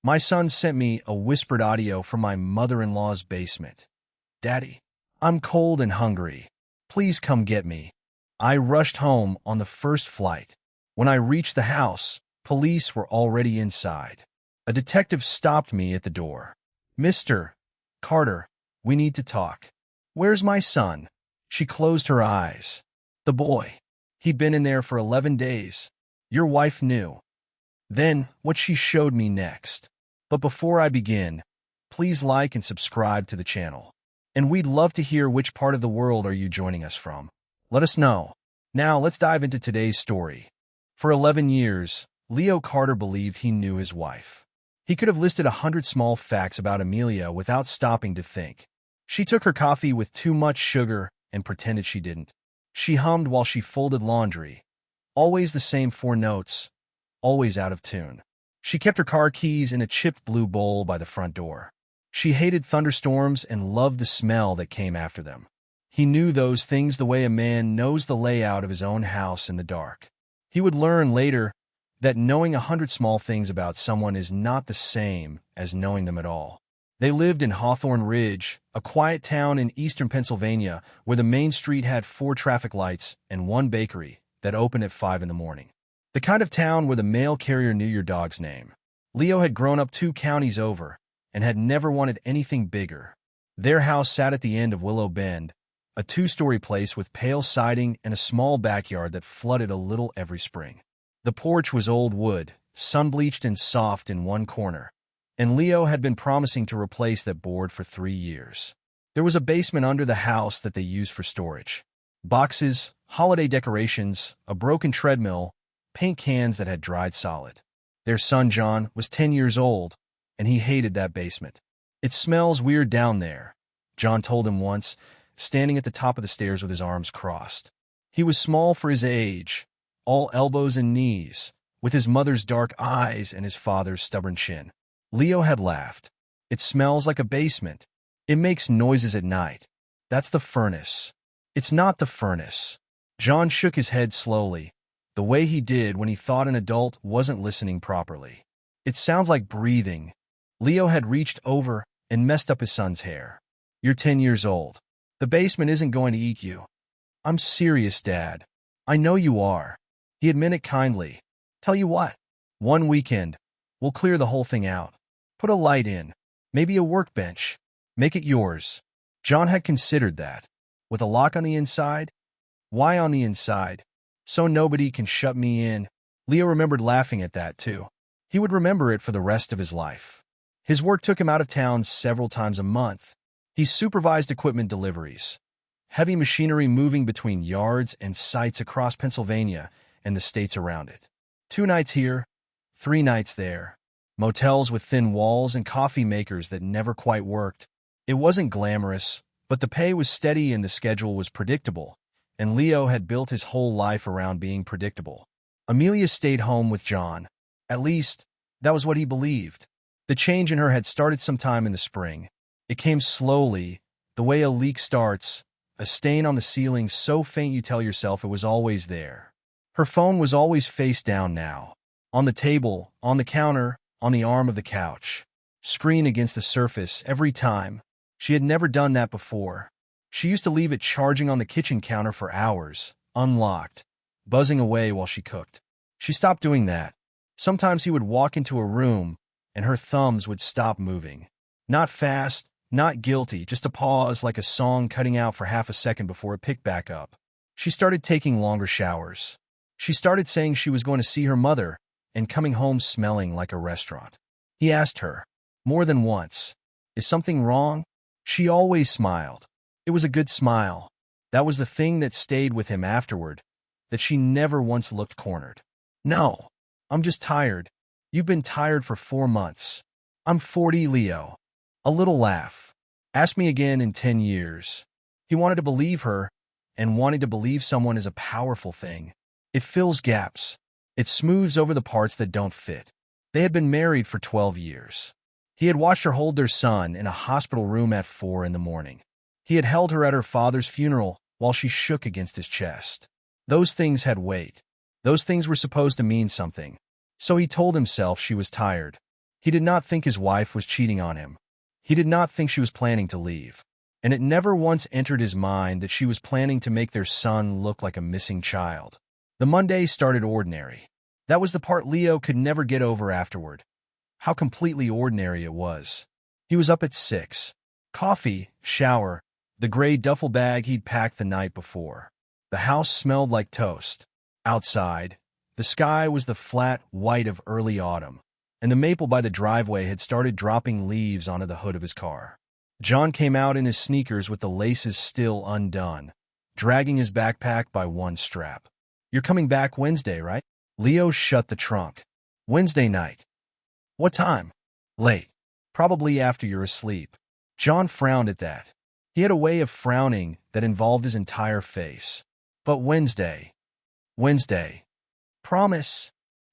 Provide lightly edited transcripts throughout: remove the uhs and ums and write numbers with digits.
My son sent me a whispered audio from my mother-in-law's basement. Daddy, I'm cold and hungry. Please come get me. I rushed home on the first flight. When I reached the house, police were already inside. A detective stopped me at the door. Mr. Carter, we need to talk. Where's my son? She closed her eyes. The boy. He'd been in there for 11 days. Your wife knew. Then, what she showed me next. But before I begin, please like and subscribe to the channel. And we'd love to hear which part of the world are you joining us from. Let us know. Now, let's dive into today's story. For 11 years, Leo Carter believed he knew his wife. He could have listed 100 small facts about Amelia without stopping to think. She took her coffee with too much sugar and pretended she didn't. She hummed while she folded laundry. Always the same 4 notes, always out of tune. She kept her car keys in a chipped blue bowl by the front door. She hated thunderstorms and loved the smell that came after them. He knew those things the way a man knows the layout of his own house in the dark. He would learn later that knowing 100 small things about someone is not the same as knowing them at all. They lived in Hawthorne Ridge, a quiet town in eastern Pennsylvania where the main street had 4 traffic lights and 1 bakery that opened at 5 in the morning. The kind of town where the mail carrier knew your dog's name. Leo had grown up 2 counties over and had never wanted anything bigger. Their house sat at the end of Willow Bend, a 2-story place with pale siding and a small backyard that flooded a little every spring. The porch was old wood, sun-bleached and soft in one corner, and Leo had been promising to replace that board for 3 years. There was a basement under the house that they used for storage. Boxes, holiday decorations, a broken treadmill, paint cans that had dried solid. Their son John was 10 years old, and he hated that basement. It smells weird down there, John told him once, standing at the top of the stairs with his arms crossed. He was small for his age, all elbows and knees, with his mother's dark eyes and his father's stubborn chin. Leo had laughed. It smells like a basement. It makes noises at night. That's the furnace. It's not the furnace. John shook his head slowly, the way he did when he thought an adult wasn't listening properly. It sounds like breathing. Leo had reached over and messed up his son's hair. You're 10 years old. The basement isn't going to eat you. I'm serious, Dad. I know you are. He admitted it kindly. Tell you what, one weekend, we'll clear the whole thing out. Put a light in, maybe a workbench. Make it yours. John had considered that. With a lock on the inside? Why on the inside? So nobody can shut me in. Leo remembered laughing at that, too. He would remember it for the rest of his life. His work took him out of town several times a month. He supervised equipment deliveries, heavy machinery moving between yards and sites across Pennsylvania and the states around it. 2 nights here, 3 nights there. Motels with thin walls and coffee makers that never quite worked. It wasn't glamorous, but the pay was steady and the schedule was predictable, and Leo had built his whole life around being predictable. Amelia stayed home with John. At least, that was what he believed. The change in her had started sometime in the spring. It came slowly, the way a leak starts, a stain on the ceiling so faint you tell yourself it was always there. Her phone was always face down now. On the table, on the counter, on the arm of the couch. Screen against the surface every time. She had never done that before. She used to leave it charging on the kitchen counter for hours, unlocked, buzzing away while she cooked. She stopped doing that. Sometimes he would walk into a room, and her thumbs would stop moving. Not fast, not guilty, just a pause like a song cutting out for half a second before it picked back up. She started taking longer showers. She started saying she was going to see her mother and coming home smelling like a restaurant. He asked her, more than once, "Is something wrong?" She always smiled. It was a good smile. That was the thing that stayed with him afterward, that she never once looked cornered. "No, I'm just tired. You've been tired for 4 months. I'm 40, Leo." A little laugh. Ask me again in 10 years. He wanted to believe her, and wanting to believe someone is a powerful thing. It fills gaps. It smooths over the parts that don't fit. They had been married for 12 years. He had watched her hold their son in a hospital room at 4 in the morning. He had held her at her father's funeral while she shook against his chest. Those things had weight. Those things were supposed to mean something. So he told himself she was tired. He did not think his wife was cheating on him. He did not think she was planning to leave. And it never once entered his mind that she was planning to make their son look like a missing child. The Monday started ordinary. That was the part Leo could never get over afterward. How completely ordinary it was. He was up at 6. Coffee, shower, the gray duffel bag he'd packed the night before. The house smelled like toast. Outside, the sky was the flat white of early autumn, and the maple by the driveway had started dropping leaves onto the hood of his car. John came out in his sneakers with the laces still undone, dragging his backpack by one strap. "You're coming back Wednesday, right?" Leo shut the trunk. "Wednesday night." "What time?" "Late. Probably after you're asleep." John frowned at that. He had a way of frowning that involved his entire face. "But Wednesday." "Wednesday." "Promise."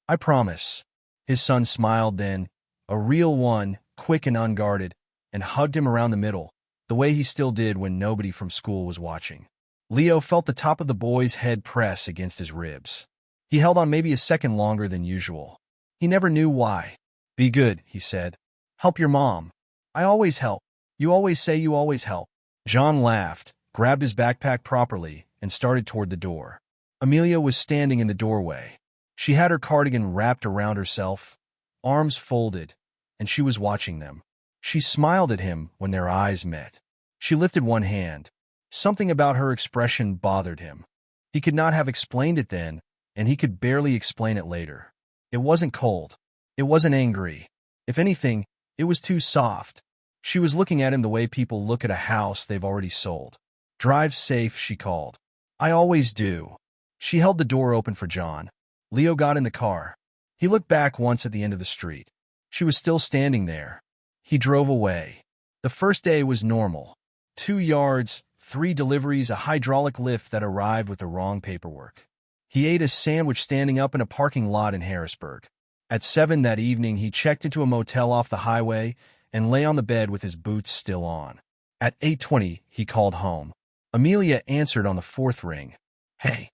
"I promise." His son smiled then, a real one, quick and unguarded, and hugged him around the middle, the way he still did when nobody from school was watching. Leo felt the top of the boy's head press against his ribs. He held on maybe a second longer than usual. He never knew why. "Be good," he said. "Help your mom." "I always help. You always say you always help." John laughed, grabbed his backpack properly, and started toward the door. Amelia was standing in the doorway. She had her cardigan wrapped around herself, arms folded, and she was watching them. She smiled at him when their eyes met. She lifted one hand. Something about her expression bothered him. He could not have explained it then, and he could barely explain it later. It wasn't cold. It wasn't angry. If anything, it was too soft. She was looking at him the way people look at a house they've already sold. "Drive safe," she called. "I always do." She held the door open for John. Leo got in the car. He looked back once at the end of the street. She was still standing there. He drove away. The first day was normal. 2 yards, 3 deliveries, a hydraulic lift that arrived with the wrong paperwork. He ate a sandwich standing up in a parking lot in Harrisburg. At 7 that evening, he checked into a motel off the highway and lay on the bed with his boots still on. At 8:20, he called home. Amelia answered on the 4th ring. Hey,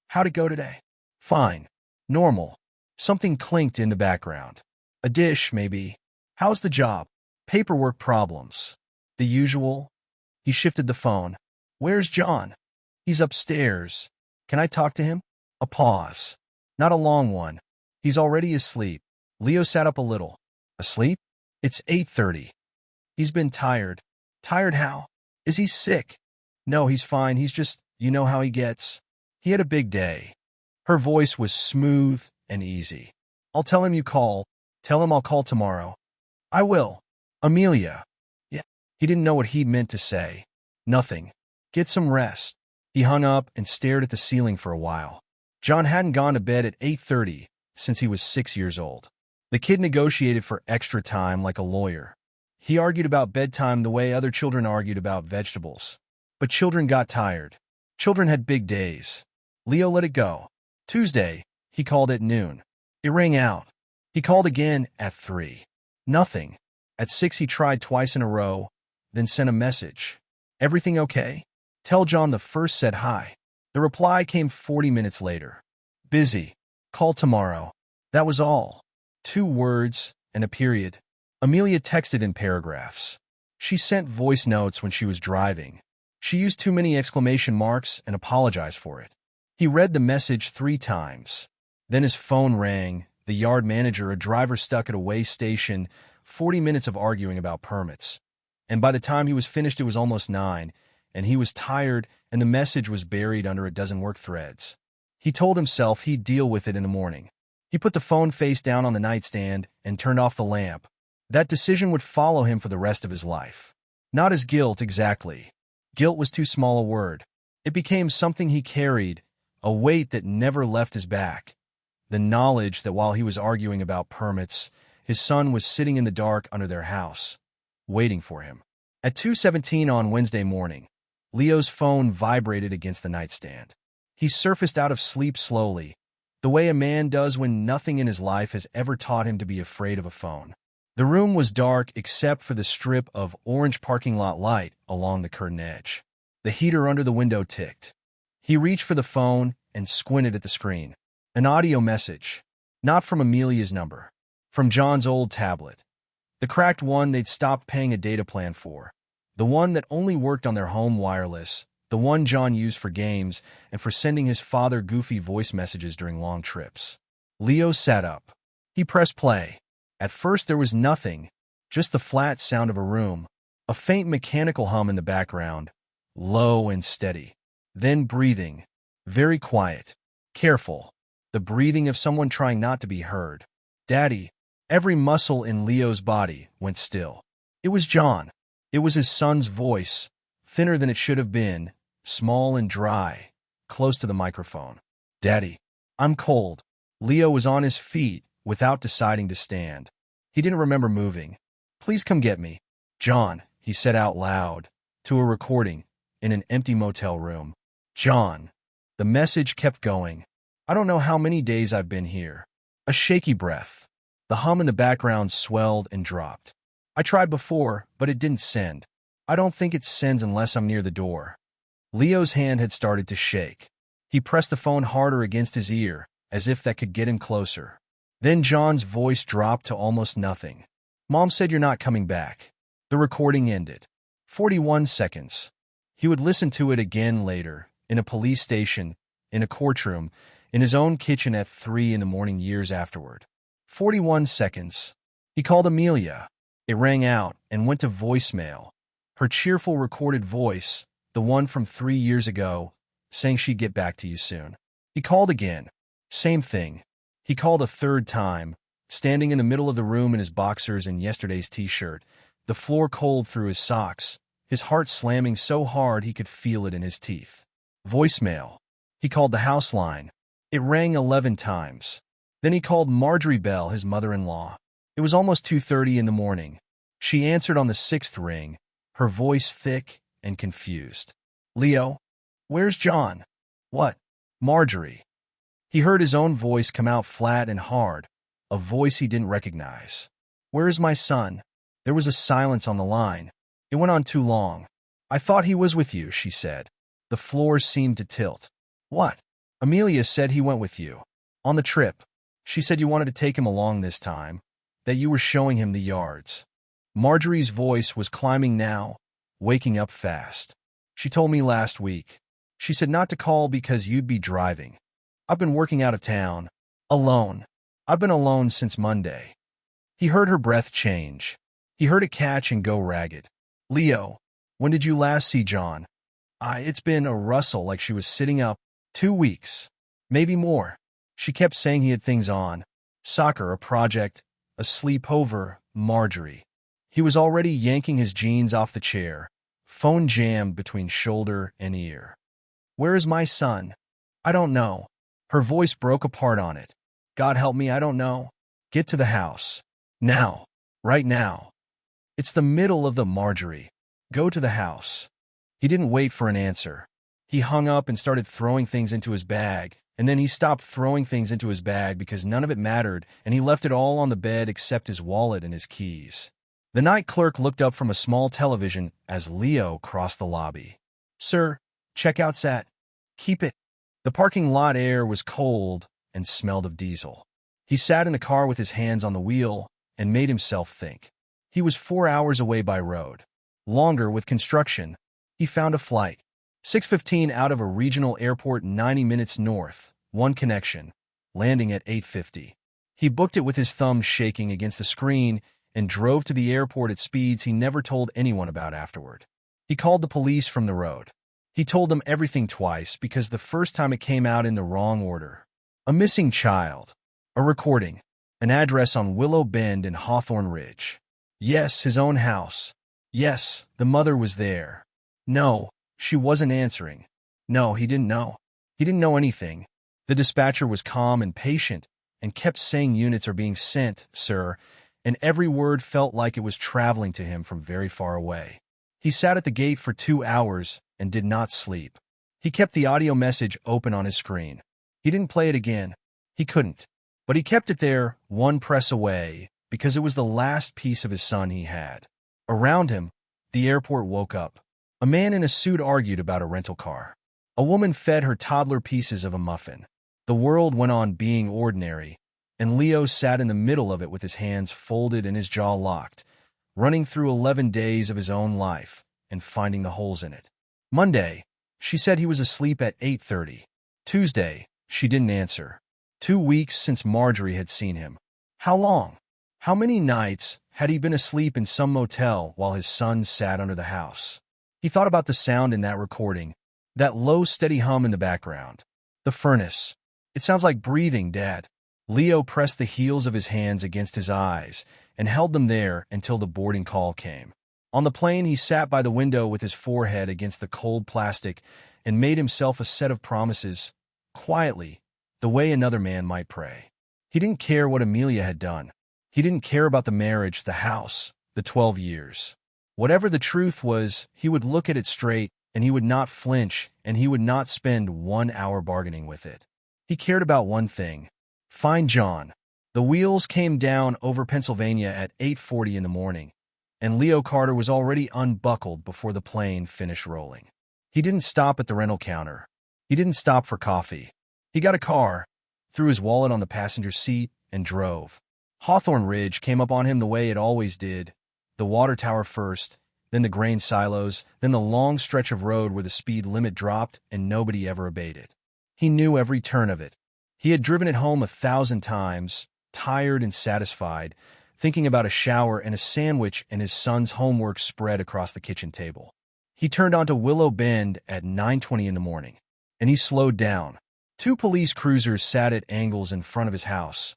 how'd it go today?" "Fine. Normal." Something clinked in the background. "A dish, maybe." "How's the job?" "Paperwork problems." "The usual?" He shifted the phone. "Where's John?" "He's upstairs." "Can I talk to him?" A pause. Not a long one. "He's already asleep." Leo sat up a little. "Asleep?" "It's 8:30. "He's been tired." "Tired how? Is he sick?" "No, he's fine. He's just, you know how he gets." "He had a big day." Her voice was smooth and easy. "I'll tell him you call. Tell him I'll call tomorrow." "I will." "Amelia." "Yeah." He didn't know what he meant to say. "Nothing. Get some rest." He hung up and stared at the ceiling for a while. John hadn't gone to bed at 8:30 since he was 6 years old. The kid negotiated for extra time like a lawyer. He argued about bedtime the way other children argued about vegetables. But children got tired. Children had big days. Leo let it go. Tuesday, he called at noon. It rang out. He called again at 3. Nothing. At 6 he tried twice in a row, then sent a message. "Everything okay?" "Tell John the first said hi." The reply came 40 minutes later. "Busy. Call tomorrow." That was all. 2 words and a period. Amelia texted in paragraphs. She sent voice notes when she was driving. She used too many exclamation marks and apologized for it. He read the message 3 times. Then his phone rang. The yard manager, a driver stuck at a way station, 40 minutes of arguing about permits. And by the time he was finished, it was almost 9, and he was tired, and the message was buried under a dozen work threads. He told himself he'd deal with it in the morning. He put the phone face down on the nightstand and turned off the lamp. That decision would follow him for the rest of his life. Not as guilt, exactly. Guilt was too small a word. It became something he carried, a weight that never left his back. The knowledge that while he was arguing about permits, his son was sitting in the dark under their house, waiting for him. At 2:17 on Wednesday morning, Leo's phone vibrated against the nightstand. He surfaced out of sleep slowly, the way a man does when nothing in his life has ever taught him to be afraid of a phone. The room was dark except for the strip of orange parking lot light along the curtain edge. The heater under the window ticked. He reached for the phone and squinted at the screen. An audio message. Not from Amelia's number. From John's old tablet. The cracked one they'd stopped paying a data plan for. The one that only worked on their home wireless. The one John used for games and for sending his father goofy voice messages during long trips. Leo sat up. He pressed play. At first there was nothing, just the flat sound of a room, a faint mechanical hum in the background, low and steady. Then breathing, very quiet, careful, the breathing of someone trying not to be heard. Daddy. Every muscle in Leo's body went still. It was John. It was his son's voice, thinner than it should have been, small and dry, close to the microphone. Daddy. I'm cold. Leo was on his feet without deciding to stand. He didn't remember moving. Please come get me. John, he said out loud, to a recording, in an empty motel room. John. The message kept going. I don't know how many days I've been here. A shaky breath. The hum in the background swelled and dropped. I tried before, but it didn't send. I don't think it sends unless I'm near the door. Leo's hand had started to shake. He pressed the phone harder against his ear, as if that could get him closer. Then John's voice dropped to almost nothing. Mom said you're not coming back. The recording ended. 41 seconds. He would listen to it again later, in a police station, in a courtroom, in his own kitchen at 3 in the morning years afterward. 41 seconds. He called Amelia. It rang out and went to voicemail. Her cheerful recorded voice, the one from 3 years ago, saying she'd get back to you soon. He called again. Same thing. He called a third time, standing in the middle of the room in his boxers and yesterday's t-shirt, the floor cold through his socks, his heart slamming so hard he could feel it in his teeth. Voicemail. He called the house line. It rang 11 times. Then he called Marjorie Bell, his mother-in-law. It was almost 2:30 in the morning. She answered on the 6th ring, her voice thick and confused. Leo? Where's John? What? Marjorie. He heard his own voice come out flat and hard, a voice he didn't recognize. Where is my son? There was a silence on the line. It went on too long. I thought he was with you, she said. The floor seemed to tilt. What? Amelia said he went with you. On the trip. She said you wanted to take him along this time, that you were showing him the yards. Marjorie's voice was climbing now, waking up fast. She told me last week. She said not to call because you'd be driving. I've been working out of town. Alone. I've been alone since Monday. He heard her breath change. He heard it catch and go ragged. Leo, when did you last see John? It's been a rustle like she was sitting up. 2 weeks. Maybe more. She kept saying he had things on. Soccer, a project, a sleepover, Marjorie. He was already yanking his jeans off the chair, phone jammed between shoulder and ear. Where is my son? I don't know. Her voice broke apart on it. God help me, I don't know. Get to the house. Now. Right now. It's the middle of the Marjorie. Go to the house. He didn't wait for an answer. He hung up and started throwing things into his bag, and then he stopped throwing things into his bag because none of it mattered, and he left it all on the bed except his wallet and his keys. The night clerk looked up from a small television as Leo crossed the lobby. Sir, checkout's at. Keep it. The parking lot air was cold and smelled of diesel. He sat in the car with his hands on the wheel and made himself think. He was 4 hours away by road. Longer with construction. He found a flight. 6:15 out of a regional airport 90 minutes north, one connection, landing at 8:50. He booked it with his thumbs shaking against the screen and drove to the airport at speeds he never told anyone about afterward. He called the police from the road. He told them everything twice because the first time it came out in the wrong order. A missing child. A recording. An address on Willow Bend in Hawthorne Ridge. Yes, his own house. Yes, the mother was there. No. She wasn't answering. No, he didn't know. He didn't know anything. The dispatcher was calm and patient and kept saying units are being sent, sir, and every word felt like it was traveling to him from very far away. He sat at the gate for 2 hours and did not sleep. He kept the audio message open on his screen. He didn't play it again. He couldn't. But he kept it there, one press away, because it was the last piece of his son he had. Around him, the airport woke up. A man in a suit argued about a rental car. A woman fed her toddler pieces of a muffin. The world went on being ordinary, and Leo sat in the middle of it with his hands folded and his jaw locked, running through 11 days of his own life and finding the holes in it. Monday, she said he was asleep at 8:30. Tuesday, she didn't answer. 2 weeks since Marjorie had seen him. How long? How many nights had he been asleep in some motel while his son sat under the house? He thought about the sound in that recording, that low, steady hum in the background. The furnace. It sounds like breathing, Dad. Leo pressed the heels of his hands against his eyes and held them there until the boarding call came. On the plane, he sat by the window with his forehead against the cold plastic and made himself a set of promises, quietly, the way another man might pray. He didn't care what Amelia had done. He didn't care about the marriage, the house, the 12 years. Whatever the truth was, he would look at it straight, and he would not flinch, and he would not spend 1 hour bargaining with it. He cared about one thing: find John. The wheels came down over Pennsylvania at 8:40 in the morning, and Leo Carter was already unbuckled before the plane finished rolling. He didn't stop at the rental counter. He didn't stop for coffee. He got a car, threw his wallet on the passenger seat, and drove. Hawthorne Ridge came up on him the way it always did. The water tower first, then the grain silos, then the long stretch of road where the speed limit dropped and nobody ever abated. He knew every turn of it. He had driven it home 1,000 times, tired and satisfied, thinking about a shower and a sandwich and his son's homework spread across the kitchen table. He turned onto Willow Bend at 9:20 in the morning, and he slowed down. 2 police cruisers sat at angles in front of his house,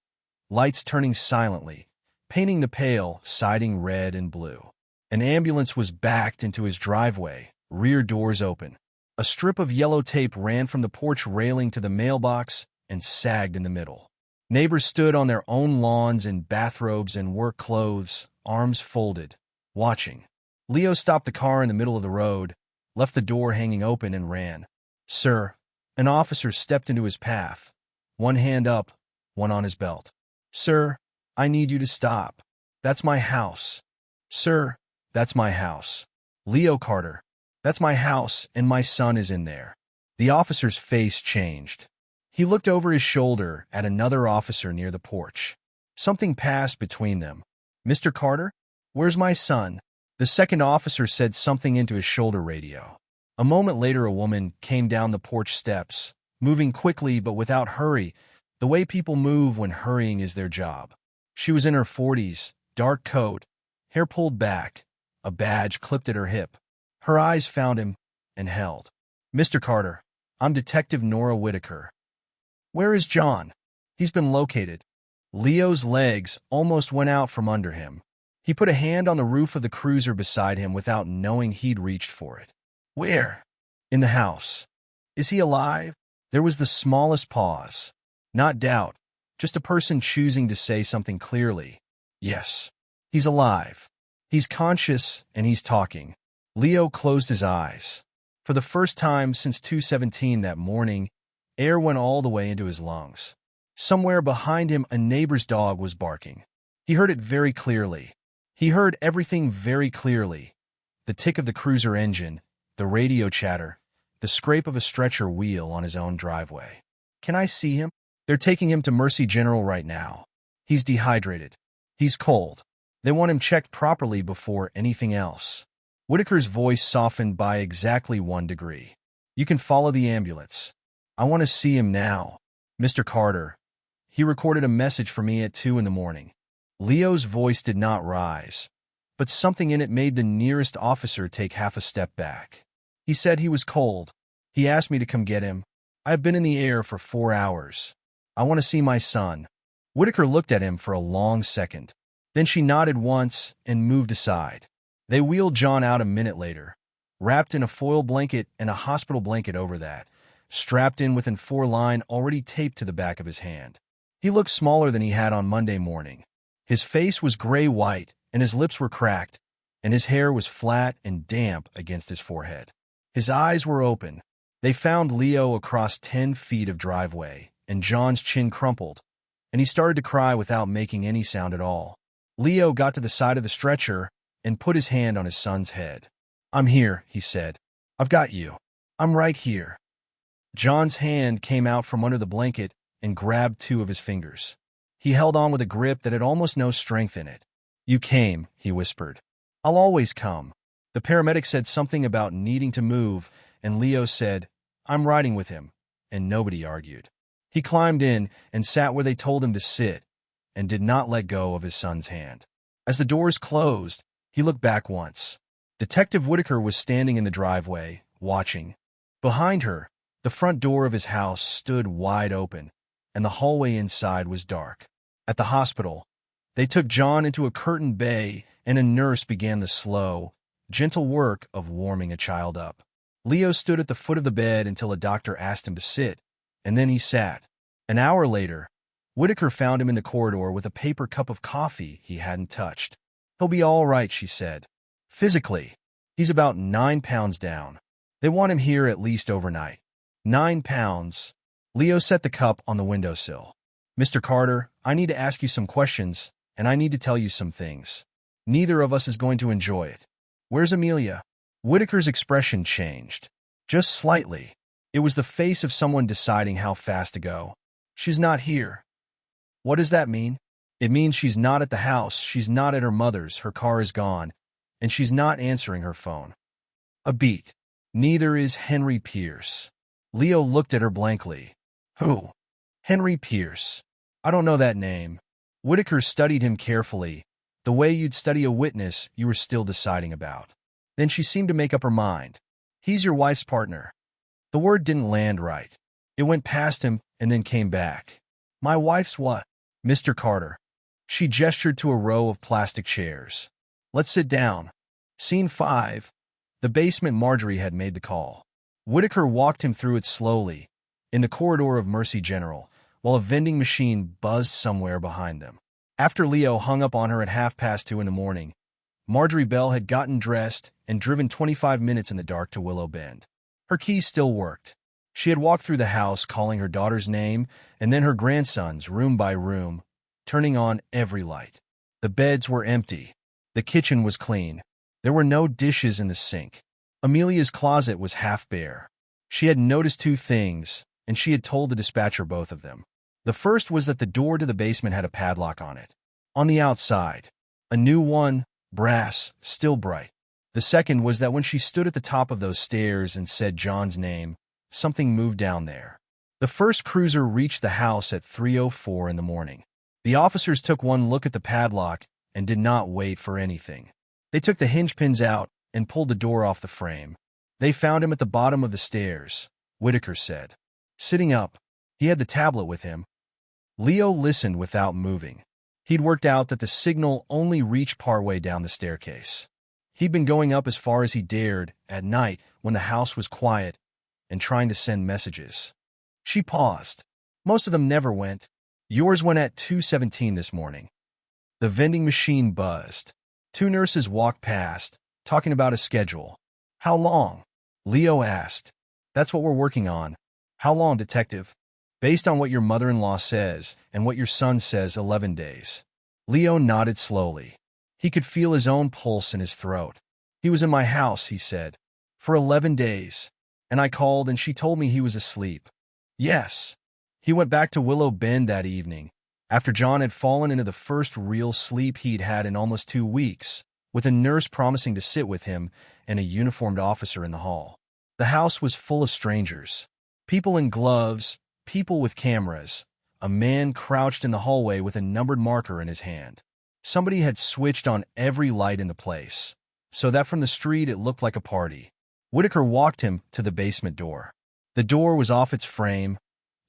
lights turning silently, painting the pale siding red and blue. An ambulance was backed into his driveway, rear doors open. A strip of yellow tape ran from the porch railing to the mailbox and sagged in the middle. Neighbors stood on their own lawns in bathrobes and work clothes, arms folded, watching. Leo stopped the car in the middle of the road, left the door hanging open, and ran. "Sir." An officer stepped into his path, one hand up, one on his belt. "Sir, I need you to stop. That's my house." "Sir, that's my house." "Leo Carter, that's my house, and my son is in there." The officer's face changed. He looked over his shoulder at another officer near the porch. Something passed between them. "Mr. Carter, where's my son?" The second officer said something into his shoulder radio. A moment later, a woman came down the porch steps, moving quickly but without hurry, the way people move when hurrying is their job. She was in her 40s, dark coat, hair pulled back, a badge clipped at her hip. Her eyes found him and held. "Mr. Carter, I'm Detective Nora Whitaker." "Where is John?" "He's been located." Leo's legs almost went out from under him. He put a hand on the roof of the cruiser beside him without knowing he'd reached for it. "Where?" "In the house." "Is he alive?" There was the smallest pause. Not doubt, just a person choosing to say something clearly. "Yes. He's alive. He's conscious, and he's talking." Leo closed his eyes. For the first time since 2:17 that morning, air went all the way into his lungs. Somewhere behind him, a neighbor's dog was barking. He heard it very clearly. He heard everything very clearly. The tick of the cruiser engine, the radio chatter, the scrape of a stretcher wheel on his own driveway. "Can I see him?" "They're taking him to Mercy General right now. He's dehydrated. He's cold. They want him checked properly before anything else." Whitaker's voice softened by exactly 1 degree. "You can follow the ambulance. I want to see him now. Mr. Carter, he recorded a message for me at 2 in the morning." Leo's voice did not rise, but something in it made the nearest officer take half a step back. "He said he was cold. He asked me to come get him. I have been in the air for 4 hours. I want to see my son." Whitaker looked at him for a long second. Then she nodded once and moved aside. They wheeled John out a minute later, wrapped in a foil blanket and a hospital blanket over that, strapped in with an 4-line already taped to the back of his hand. He looked smaller than he had on Monday morning. His face was gray-white, and his lips were cracked, and his hair was flat and damp against his forehead. His eyes were open. They found Leo across 10 feet of driveway, and John's chin crumpled, and he started to cry without making any sound at all. Leo got to the side of the stretcher and put his hand on his son's head. "I'm here," he said. "I've got you. I'm right here." John's hand came out from under the blanket and grabbed 2 of his fingers. He held on with a grip that had almost no strength in it. "You came," he whispered. "I'll always come." The paramedic said something about needing to move, and Leo said, "I'm riding with him," and nobody argued. He climbed in and sat where they told him to sit, and did not let go of his son's hand. As the doors closed, he looked back once. Detective Whitaker was standing in the driveway, watching. Behind her, the front door of his house stood wide open, and the hallway inside was dark. At the hospital, they took John into a curtained bay, and a nurse began the slow, gentle work of warming a child up. Leo stood at the foot of the bed until a doctor asked him to sit, and then he sat. An hour later, Whitaker found him in the corridor with a paper cup of coffee he hadn't touched. "He'll be all right," she said. "Physically, he's about 9 pounds down. They want him here at least overnight." 9 pounds. Leo set the cup on the windowsill. "Mr. Carter, I need to ask you some questions, and I need to tell you some things. Neither of us is going to enjoy it. Where's Amelia?" Whitaker's expression changed. Just slightly. It was the face of someone deciding how fast to go. "She's not here." "What does that mean?" "It means she's not at the house, she's not at her mother's, her car is gone, and she's not answering her phone." A beat. "Neither is Henry Pierce." Leo looked at her blankly. "Who?" "Henry Pierce. I don't know that name." Whitaker studied him carefully, the way you'd study a witness you were still deciding about. Then she seemed to make up her mind. "He's your wife's partner." The word didn't land right. It went past him and then came back. "My wife's what?" "Mr. Carter." She gestured to a row of plastic chairs. "Let's sit down." Scene 5. The basement. Marjorie had made the call. Whitaker walked him through it slowly, in the corridor of Mercy General, while a vending machine buzzed somewhere behind them. After Leo hung up on her at 2:30 in the morning, Marjorie Bell had gotten dressed and driven 25 minutes in the dark to Willow Bend. Her keys still worked. She had walked through the house calling her daughter's name and then her grandson's, room by room, turning on every light. The beds were empty. The kitchen was clean. There were no dishes in the sink. Amelia's closet was half bare. She had noticed 2 things, and she had told the dispatcher both of them. The first was that the door to the basement had a padlock on it. On the outside. A new one, brass, still bright. The second was that when she stood at the top of those stairs and said John's name, something moved down there. The first cruiser reached the house at 3:04 in the morning. The officers took one look at the padlock and did not wait for anything. They took the hinge pins out and pulled the door off the frame. "They found him at the bottom of the stairs," Whitaker said. Sitting up, he had the tablet with him. Leo listened without moving. He'd worked out that the signal only reached partway down the staircase. He'd been going up as far as he dared at night when the house was quiet and trying to send messages. She paused. "Most of them never went. Yours went at 2:17 this morning." The vending machine buzzed. 2 nurses walked past, talking about a schedule. "How long?" Leo asked. "That's what we're working on." "How long, detective?" "Based on what your mother-in-law says and what your son says, 11 days. Leo nodded slowly. He could feel his own pulse in his throat. "He was in my house," he said, "for 11 days. And I called and she told me he was asleep." "Yes." He went back to Willow Bend that evening, after John had fallen into the first real sleep he'd had in almost 2 weeks, with a nurse promising to sit with him and a uniformed officer in the hall. The house was full of strangers. People in gloves, people with cameras, a man crouched in the hallway with a numbered marker in his hand. Somebody had switched on every light in the place, so that from the street it looked like a party. Whitaker walked him to the basement door. The door was off its frame,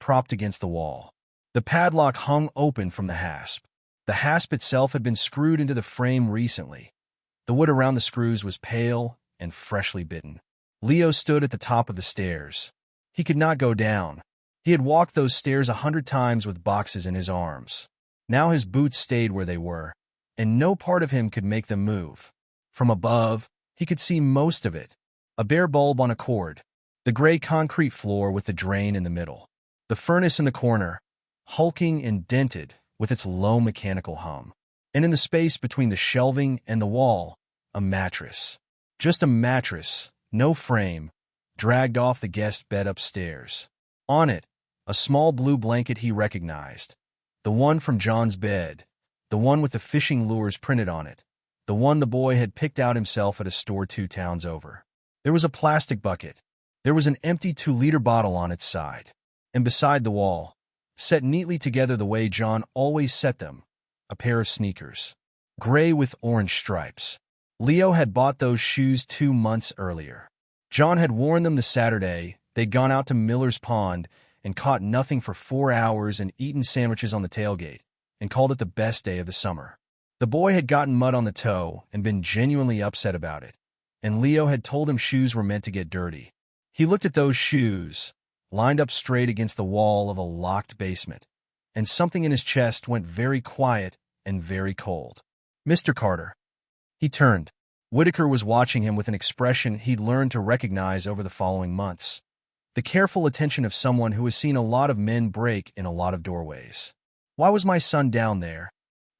propped against the wall. The padlock hung open from the hasp. The hasp itself had been screwed into the frame recently. The wood around the screws was pale and freshly bitten. Leo stood at the top of the stairs. He could not go down. He had walked those stairs 100 times with boxes in his arms. Now his boots stayed where they were, and no part of him could make them move. From above, he could see most of it. A bare bulb on a cord. The gray concrete floor with the drain in the middle. The furnace in the corner, hulking and dented with its low mechanical hum. And in the space between the shelving and the wall, a mattress. Just a mattress, no frame, dragged off the guest bed upstairs. On it, a small blue blanket he recognized. The one from John's bed. The one with the fishing lures printed on it. The one the boy had picked out himself at a store 2 towns over. There was a plastic bucket. There was an empty 2-liter bottle on its side. And beside the wall, set neatly together the way John always set them, a pair of sneakers. Gray with orange stripes. Leo had bought those shoes 2 months earlier. John had worn them the Saturday they'd gone out to Miller's Pond and caught nothing for 4 hours and eaten sandwiches on the tailgate, and called it the best day of the summer. The boy had gotten mud on the toe and been genuinely upset about it, and Leo had told him shoes were meant to get dirty. He looked at those shoes, lined up straight against the wall of a locked basement, and something in his chest went very quiet and very cold. "Mr. Carter." He turned. Whitaker was watching him with an expression he'd learned to recognize over the following months. The careful attention of someone who has seen a lot of men break in a lot of doorways. "Why was my son down there?"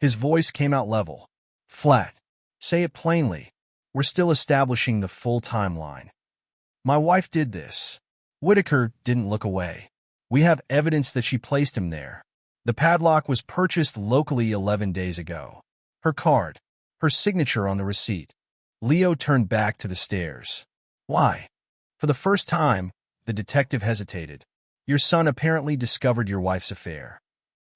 His voice came out level, flat. "Say it plainly. We're still establishing the full timeline." "My wife did this." Whitaker didn't look away. "We have evidence that she placed him there. The padlock was purchased locally 11 days ago. Her card, her signature on the receipt." Leo turned back to the stairs. "Why?" For the first time, the detective hesitated. "Your son apparently discovered your wife's affair."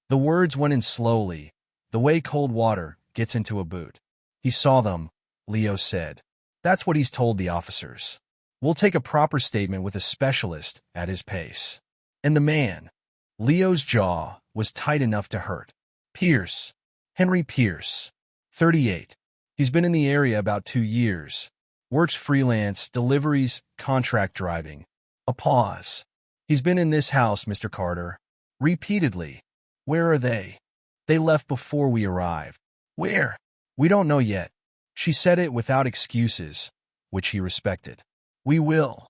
The words went in slowly, the way cold water gets into a boot. "He saw them," Leo said. "That's what he's told the officers. We'll take a proper statement with a specialist at his pace." "And the man?" Leo's jaw was tight enough to hurt. "Pierce. Henry Pierce. 38. He's been in the area about 2 years. Works freelance, deliveries, contract driving." A pause. "He's been in this house, Mr. Carter. Repeatedly." "Where are they?" "They left before we arrived." "Where?" "We don't know yet." She said it without excuses, which he respected. "We will."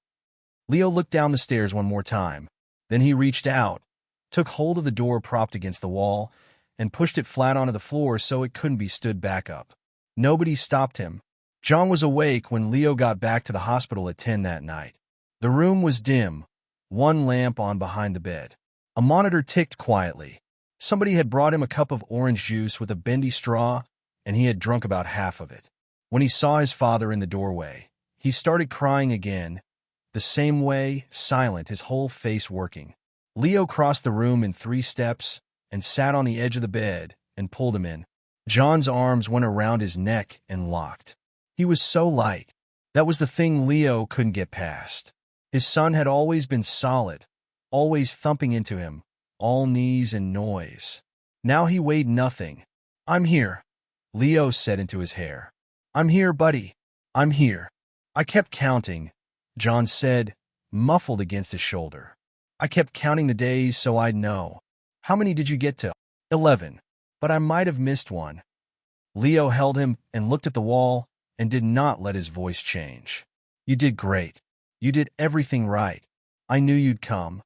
Leo looked down the stairs one more time. Then he reached out, took hold of the door propped against the wall, and pushed it flat onto the floor so it couldn't be stood back up. Nobody stopped him. John was awake when Leo got back to the hospital at 10 that night. The room was dim, one lamp on behind the bed. A monitor ticked quietly. Somebody had brought him a cup of orange juice with a bendy straw, and he had drunk about half of it. When he saw his father in the doorway, he started crying again, the same way, silent, his whole face working. Leo crossed the room in 3 steps and sat on the edge of the bed and pulled him in. John's arms went around his neck and locked. He was so light. That was the thing Leo couldn't get past. His son had always been solid, always thumping into him, all knees and noise. Now he weighed nothing. "I'm here," Leo said into his hair. "I'm here, buddy. I'm here." "I kept counting," John said, muffled against his shoulder. "I kept counting the days so I'd know." "How many did you get to?" 11. "But I might have missed one." Leo held him and looked at the wall and did not let his voice change. "You did great. You did everything right. I knew you'd come."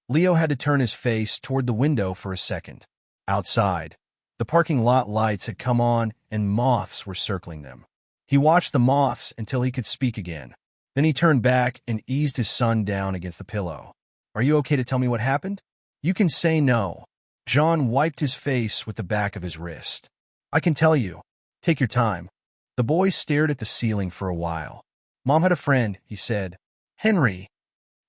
Leo had to turn his face toward the window for a second. Outside, the parking lot lights had come on and moths were circling them. He watched the moths until he could speak again. Then he turned back and eased his son down against the pillow. "Are you okay to tell me what happened?" "You can say no." John wiped his face with the back of his wrist. "I can tell you. Take your time." The boy stared at the ceiling for a while. "Mom had a friend," he said. "Henry."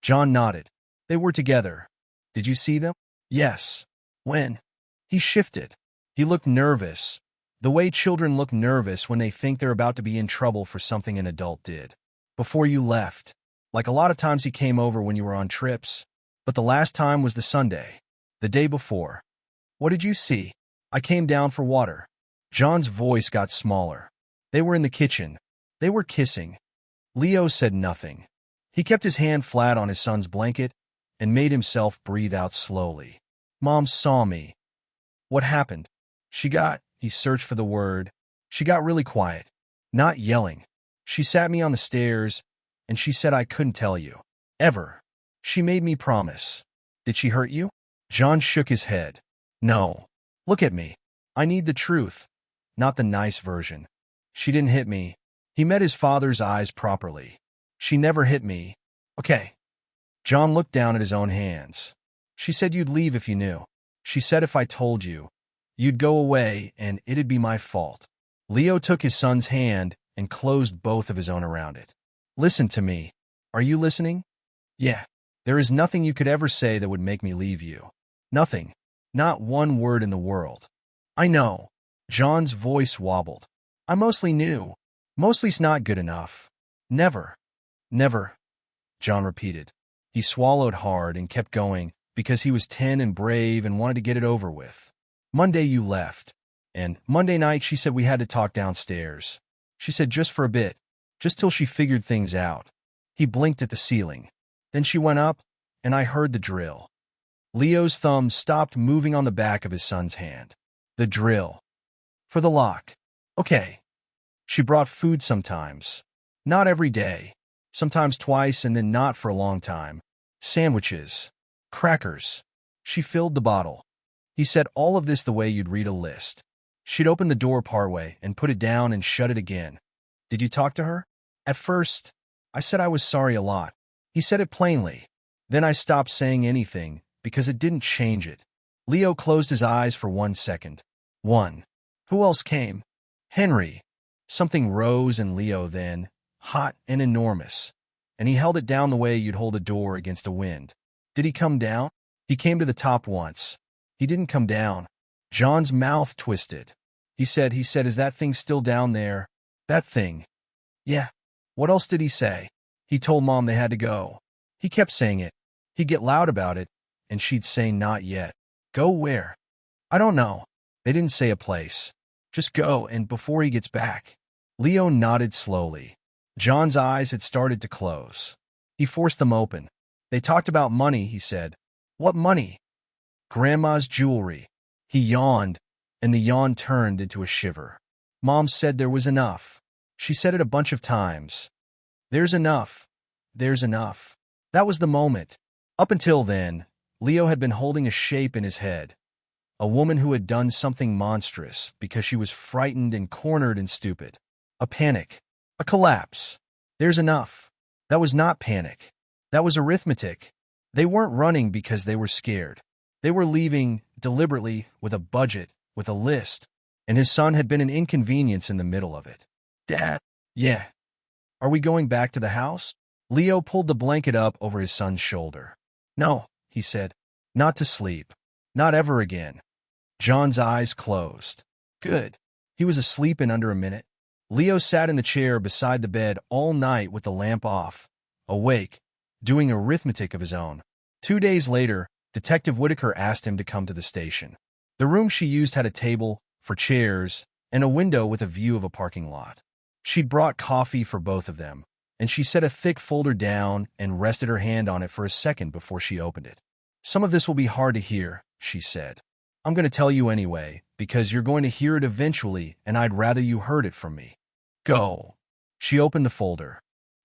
John nodded. "They were together." "Did you see them?" "Yes." "When?" He shifted. He looked nervous, the way children look nervous when they think they're about to be in trouble for something an adult did. "Before you left. Like a lot of times he came over when you were on trips. But the last time was the Sunday. The day before." "What did you see?" "I came down for water." John's voice got smaller. "They were in the kitchen. They were kissing." Leo said nothing. He kept his hand flat on his son's blanket and made himself breathe out slowly. "Mom saw me." "What happened?" He searched for the word. "She got really quiet. Not yelling. She sat me on the stairs, and she said I couldn't tell you. Ever. She made me promise." "Did she hurt you?" John shook his head. "No. Look at me. I need the truth, not the nice version." "She didn't hit me." He met his father's eyes properly. "She never hit me." "Okay." John looked down at his own hands. "She said you'd leave if you knew." She said if I told you, you'd go away and it'd be my fault. Leo took his son's hand and closed both of his own around it. Listen to me. Are you listening? Yeah. There is nothing you could ever say that would make me leave you. Nothing. Not one word in the world. I know. John's voice wobbled. I mostly knew. Mostly's not good enough. Never. Never. John repeated. He swallowed hard and kept going because he was 10 and brave and wanted to get it over with. Monday you left. And Monday night she said we had to talk downstairs. She said just for a bit. Just till she figured things out. He blinked at the ceiling. Then she went up, and I heard the drill. Leo's thumb stopped moving on the back of his son's hand. The drill. For the lock. Okay. She brought food sometimes. Not every day. Sometimes twice and then not for a long time. Sandwiches. Crackers. She filled the bottle. He said all of this the way you'd read a list. She'd open the door partway and put it down and shut it again. Did you talk to her? At first, I said I was sorry a lot. He said it plainly. Then I stopped saying anything because it didn't change it. Leo closed his eyes for 1 second. Who else came? Henry. Something rose in Leo then, hot and enormous, and he held it down the way you'd hold a door against a wind. Did he come down? He came to the top once. He didn't come down. John's mouth twisted. He said, is that thing still down there? That thing. Yeah. What else did he say? He told Mom they had to go. He kept saying it. He'd get loud about it, and she'd say not yet. Go where? I don't know. They didn't say a place. Just go, and before he gets back. Leo nodded slowly. John's eyes had started to close. He forced them open. They talked about money, he said. What money? Grandma's jewelry. He yawned, and the yawn turned into a shiver. Mom said there was enough. She said it a bunch of times. There's enough. There's enough. That was the moment. Up until then, Leo had been holding a shape in his head. A woman who had done something monstrous because she was frightened and cornered and stupid. A panic. A collapse. There's enough. That was not panic. That was arithmetic. They weren't running because they were scared. They were leaving, deliberately, with a budget, with a list, and his son had been an inconvenience in the middle of it. Dad? Yeah. Are we going back to the house? Leo pulled the blanket up over his son's shoulder. No, he said. Not to sleep. Not ever again. John's eyes closed. Good. He was asleep in under a minute. Leo sat in the chair beside the bed all night with the lamp off, awake, doing arithmetic of his own. 2 days later, Detective Whitaker asked him to come to the station. The room she used had a table, for chairs, and a window with a view of a parking lot. She'd brought coffee for both of them, and she set a thick folder down and rested her hand on it for a second before she opened it. Some of this will be hard to hear, she said. I'm going to tell you anyway, because you're going to hear it eventually, and I'd rather you heard it from me. Go. She opened the folder.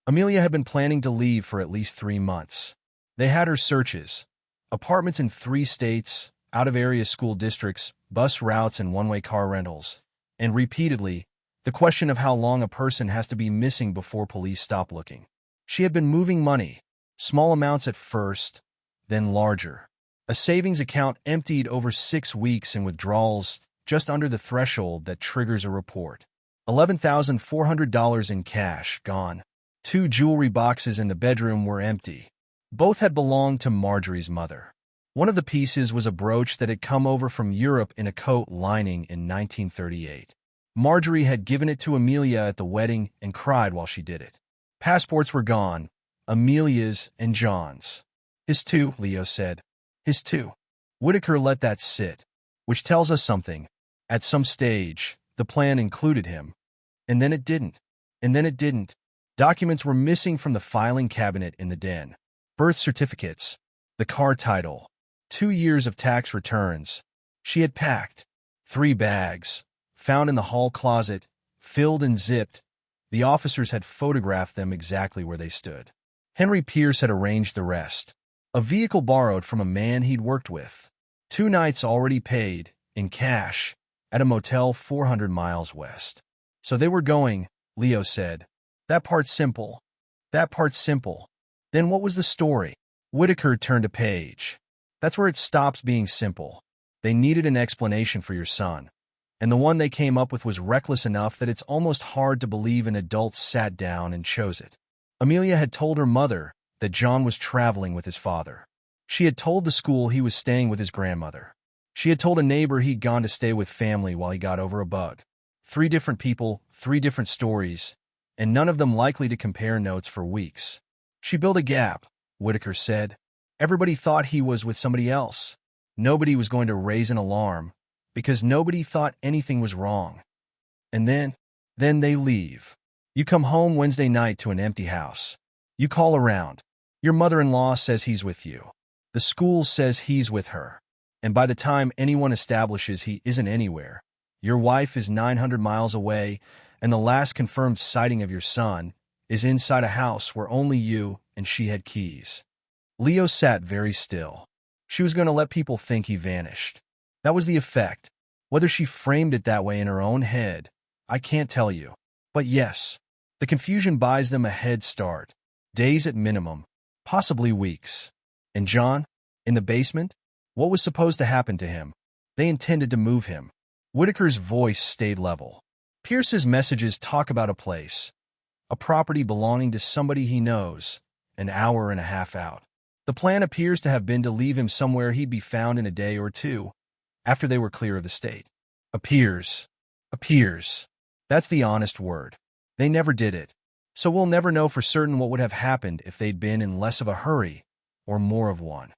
Amelia had been planning to leave for at least 3 months. They had her searches. Apartments in 3 states, out-of-area school districts, bus routes and one-way car rentals. And repeatedly, the question of how long a person has to be missing before police stop looking. She had been moving money, small amounts at first, then larger. A savings account emptied over 6 weeks and withdrawals just under the threshold that triggers a report. $11,400 in cash gone. 2 jewelry boxes in the bedroom were empty. Both had belonged to Marjorie's mother. One of the pieces was a brooch that had come over from Europe in a coat lining in 1938. Marjorie had given it to Amelia at the wedding and cried while she did it. Passports were gone, Amelia's and John's. His too, Leo said. His too. Whitaker let that sit, which tells us something. At some stage, the plan included him. And then it didn't. And then it didn't. Documents were missing from the filing cabinet in the den. Birth certificates, the car title, 2 years of tax returns. She had packed 3 bags, found in the hall closet, filled and zipped. The officers had photographed them exactly where they stood. Henry Pierce had arranged the rest. A vehicle borrowed from a man he'd worked with. 2 nights already paid, in cash, at a motel 400 miles west. So they were going, Leo said. That part's simple. That part's simple. Then what was the story? Whitaker turned a page. That's where it stops being simple. They needed an explanation for your son, and the one they came up with was reckless enough that it's almost hard to believe an adult sat down and chose it. Amelia had told her mother that John was traveling with his father. She had told the school he was staying with his grandmother. She had told a neighbor he'd gone to stay with family while he got over a bug. 3 different people, 3 different stories, and none of them likely to compare notes for weeks. She built a gap, Whitaker said. Everybody thought he was with somebody else. Nobody was going to raise an alarm, because nobody thought anything was wrong. And then they leave. You come home Wednesday night to an empty house. You call around. Your mother-in-law says he's with you. The school says he's with her. And by the time anyone establishes he isn't anywhere, your wife is 900 miles away, and the last confirmed sighting of your son is inside a house where only you and she had keys. Leo sat very still. She was going to let people think he vanished. That was the effect. Whether she framed it that way in her own head, I can't tell you. But yes, the confusion buys them a head start. Days at minimum, possibly weeks. And John? In the basement? What was supposed to happen to him? They intended to move him. Whitaker's voice stayed level. Pierce's messages talk about a place, a property belonging to somebody he knows, an hour and a half out. The plan appears to have been to leave him somewhere he'd be found in a day or two, after they were clear of the state. Appears. That's the honest word. They never did it. So we'll never know for certain what would have happened if they'd been in less of a hurry, or more of one.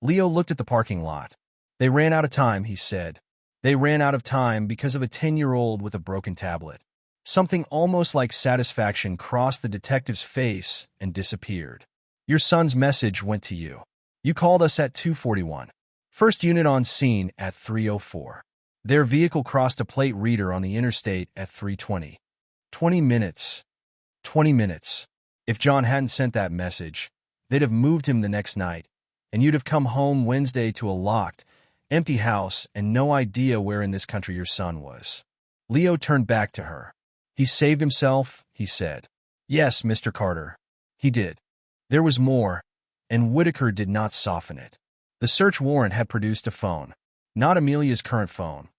Leo looked at the parking lot. They ran out of time, he said. They ran out of time because of a 10-year-old with a broken tablet. Something almost like satisfaction crossed the detective's face and disappeared. Your son's message went to you. You called us at 2:41. First unit on scene at 3:04. Their vehicle crossed a plate reader on the interstate at 3:20. 20 minutes. 20 minutes. If John hadn't sent that message, they'd have moved him the next night, and you'd have come home Wednesday to a locked, empty house and no idea where in this country your son was. Leo turned back to her. He saved himself, he said. Yes, Mr. Carter. He did. There was more, and Whitaker did not soften it. The search warrant had produced a phone. Not Amelia's current phone.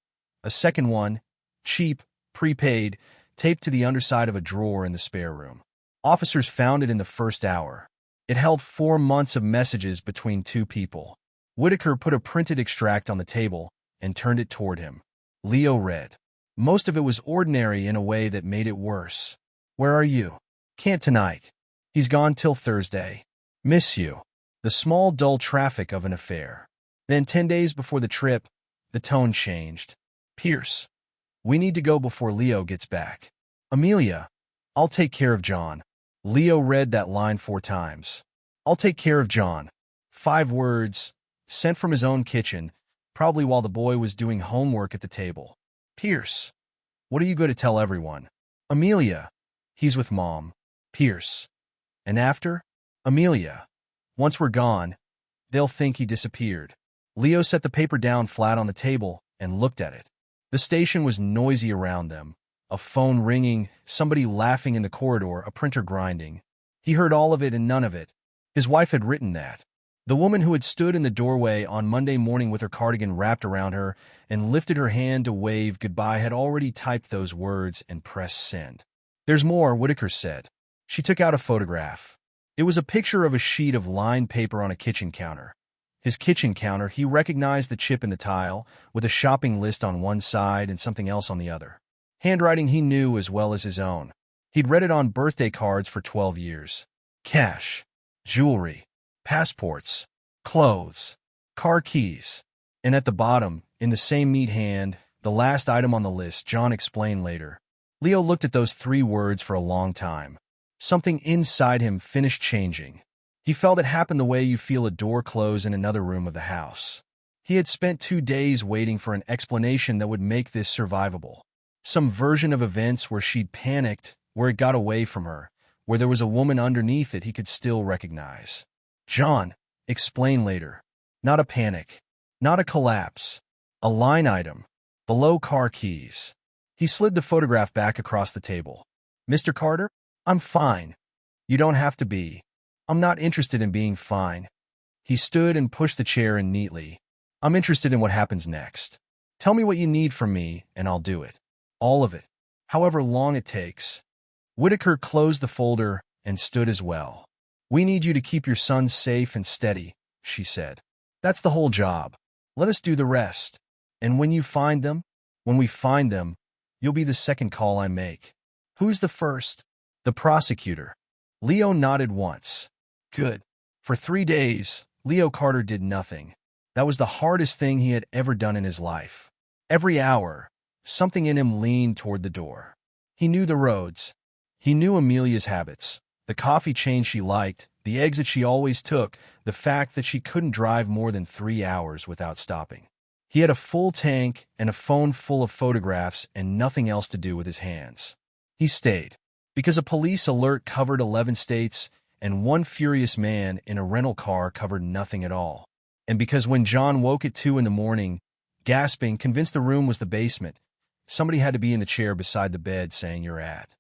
A second one, cheap, prepaid, taped to the underside of a drawer in the spare room. Officers found it in the first hour. It held 4 months of messages between 2 people. Whitaker put a printed extract on the table and turned it toward him. Leo read. Most of it was ordinary in a way that made it worse. Where are you? Can't tonight. He's gone till Thursday. Miss you. The small, dull traffic of an affair. Then 10 days before the trip, the tone changed. Pierce. We need to go before Leo gets back. Amelia. I'll take care of John. Leo read that line 4 times. I'll take care of John. 5 words, sent from his own kitchen, probably while the boy was doing homework at the table. Pierce. What are you going to tell everyone? Amelia. He's with Mom. Pierce. And after? Amelia. Once we're gone, they'll think he disappeared. Leo set the paper down flat on the table and looked at it. The station was noisy around them. A phone ringing, somebody laughing in the corridor, a printer grinding. He heard all of it and none of it. His wife had written that. The woman who had stood in the doorway on Monday morning with her cardigan wrapped around her and lifted her hand to wave goodbye had already typed those words and pressed send. There's more, Whitaker said. She took out a photograph. It was a picture of a sheet of lined paper on a kitchen counter. His kitchen counter, he recognized the chip in the tile, with a shopping list on one side and something else on the other. Handwriting he knew as well as his own. He'd read it on birthday cards for 12 years. Cash, jewelry, passports, clothes, car keys. And at the bottom, in the same neat hand, the last item on the list, John explained later. Leo looked at those 3 words for a long time. Something inside him finished changing. He felt it happen the way you feel a door close in another room of the house. He had spent 2 days waiting for an explanation that would make this survivable. Some version of events where she'd panicked, where it got away from her, where there was a woman underneath it he could still recognize. John, explain later. Not a panic. Not a collapse. A line item. Below car keys. He slid the photograph back across the table. Mr. Carter? I'm fine. You don't have to be. I'm not interested in being fine. He stood and pushed the chair in neatly. I'm interested in what happens next. Tell me what you need from me, and I'll do it. All of it. However long it takes. Whitaker closed the folder and stood as well. We need you to keep your son safe and steady, she said. That's the whole job. Let us do the rest. And when we find them, you'll be the second call I make. Who's the first? The prosecutor. Leo nodded once. Good. For 3 days, Leo Carter did nothing. That was the hardest thing he had ever done in his life. Every hour, something in him leaned toward the door. He knew the roads. He knew Amelia's habits, the coffee chain she liked, the exit she always took, the fact that she couldn't drive more than 3 hours without stopping. He had a full tank and a phone full of photographs and nothing else to do with his hands. He stayed, because a police alert covered 11 states and one furious man in a rental car covered nothing at all. And because when John woke at 2 in the morning, gasping, convinced the room was the basement, somebody had to be in the chair beside the bed saying, "You're at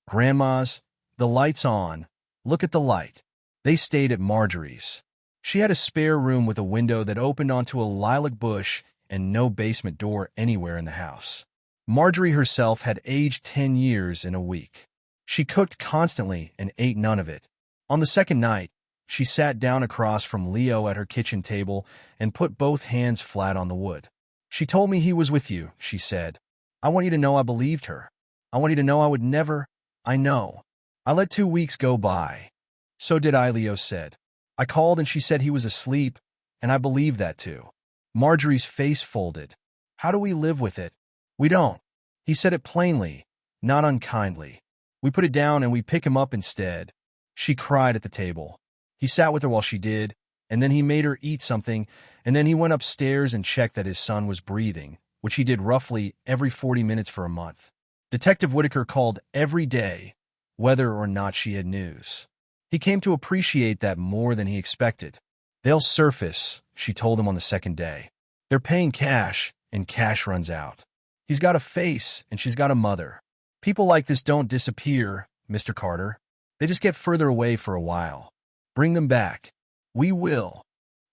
Grandma's, the light's on, look at the light." They stayed at Marjorie's. She had a spare room with a window that opened onto a lilac bush and no basement door anywhere in the house. Marjorie herself had aged 10 years in a week. She cooked constantly and ate none of it. On the second night, she sat down across from Leo at her kitchen table and put both hands flat on the wood. "She told me he was with you," she said. "I want you to know I believed her. I want you to know I would never. I know. I let 2 weeks go by." "So did I," Leo said. "I called and she said he was asleep, and I believed that too." Marjorie's face folded. "How do we live with it?" "We don't." He said it plainly, not unkindly. "We put it down and we pick him up instead." She cried at the table. He sat with her while she did, and then he made her eat something, and then he went upstairs and checked that his son was breathing, which he did roughly every 40 minutes for a month. Detective Whitaker called every day, whether or not she had news. He came to appreciate that more than he expected. "They'll surface," she told him on the second day. "They're paying cash, and cash runs out. He's got a face, and she's got a mother. People like this don't disappear, Mr. Carter. They just get further away for a while. Bring them back. We will."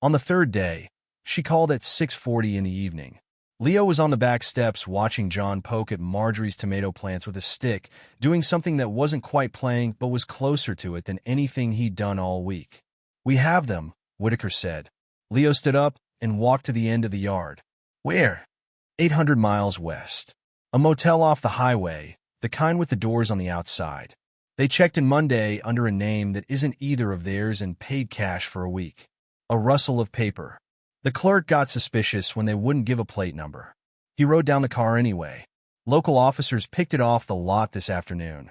On the third day, she called at 6:40 in the evening. Leo was on the back steps watching John poke at Marjorie's tomato plants with a stick, doing something that wasn't quite playing but was closer to it than anything he'd done all week. "We have them," Whitaker said. Leo stood up and walked to the end of the yard. "Where?" 800 miles west. A motel off the highway, the kind with the doors on the outside. They checked in Monday under a name that isn't either of theirs and paid cash for a week. A rustle of paper. The clerk got suspicious when they wouldn't give a plate number. He rode down the car anyway. Local officers picked it off the lot this afternoon.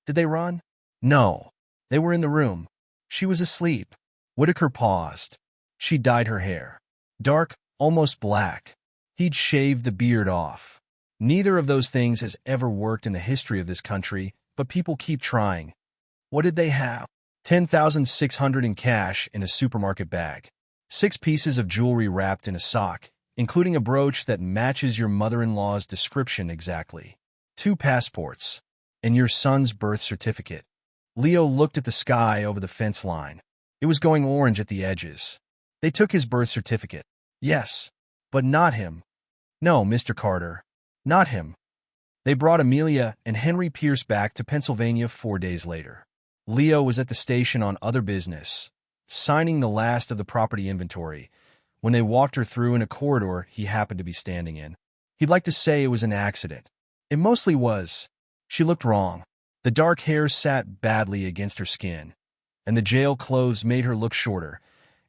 Did they run? No. They were in the room. She was asleep. Whitaker paused. She dyed her hair. Dark, almost black. He'd shaved the beard off. Neither of those things has ever worked in the history of this country, but people keep trying. What did they have? $10,600 in cash in a supermarket bag. 6 pieces of jewelry wrapped in a sock, including a brooch that matches your mother-in-law's description exactly. 2 passports. And your son's birth certificate. Leo looked at the sky over the fence line. It was going orange at the edges. They took his birth certificate. Yes, but not him. No, Mr. Carter. Not him. They brought Amelia and Henry Pierce back to Pennsylvania 4 days later. Leo was at the station on other business, signing the last of the property inventory, when they walked her through in a corridor he happened to be standing in. He'd like to say it was an accident. It mostly was. She looked wrong. The dark hair sat badly against her skin, and the jail clothes made her look shorter,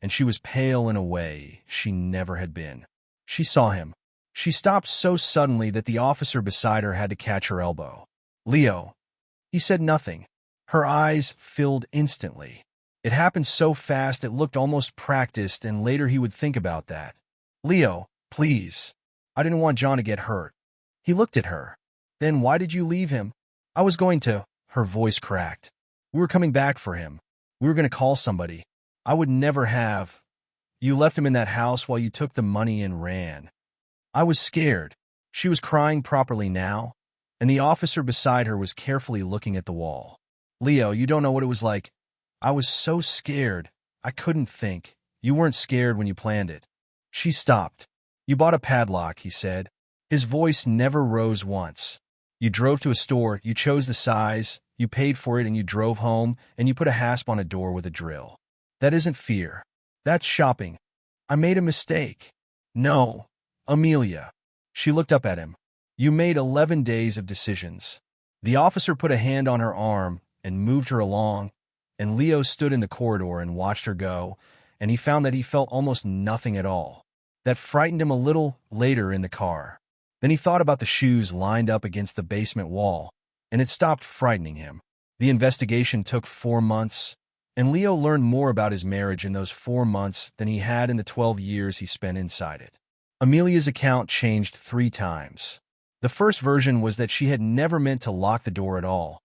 and she was pale in a way she never had been. She saw him. She stopped so suddenly that the officer beside her had to catch her elbow. "Leo." He said nothing. Her eyes filled instantly. It happened so fast it looked almost practiced, and later he would think about that. "Leo, please. I didn't want John to get hurt." He looked at her. "Then why did you leave him?" "I was going to." Her voice cracked. "We were coming back for him. We were going to call somebody. I would never have. You left him in that house while you took the money and ran. I was scared." She was crying properly now, and the officer beside her was carefully looking at the wall. "Leo, you don't know what it was like. I was so scared. I couldn't think. You weren't scared when you planned it." She stopped. "You bought a padlock," he said. His voice never rose once. "You drove to a store, you chose the size, you paid for it, and you drove home, and you put a hasp on a door with a drill. That isn't fear. That's shopping. I made a mistake." "No, Amelia." She looked up at him. "You made 11 days of decisions." The officer put a hand on her arm and moved her along, and Leo stood in the corridor and watched her go, and he found that he felt almost nothing at all. That frightened him a little later in the car. Then he thought about the shoes lined up against the basement wall, and it stopped frightening him. The investigation took 4 months, and Leo learned more about his marriage in those 4 months than he had in the 12 years he spent inside it. Amelia's account changed 3 times. The first version was that she had never meant to lock the door at all,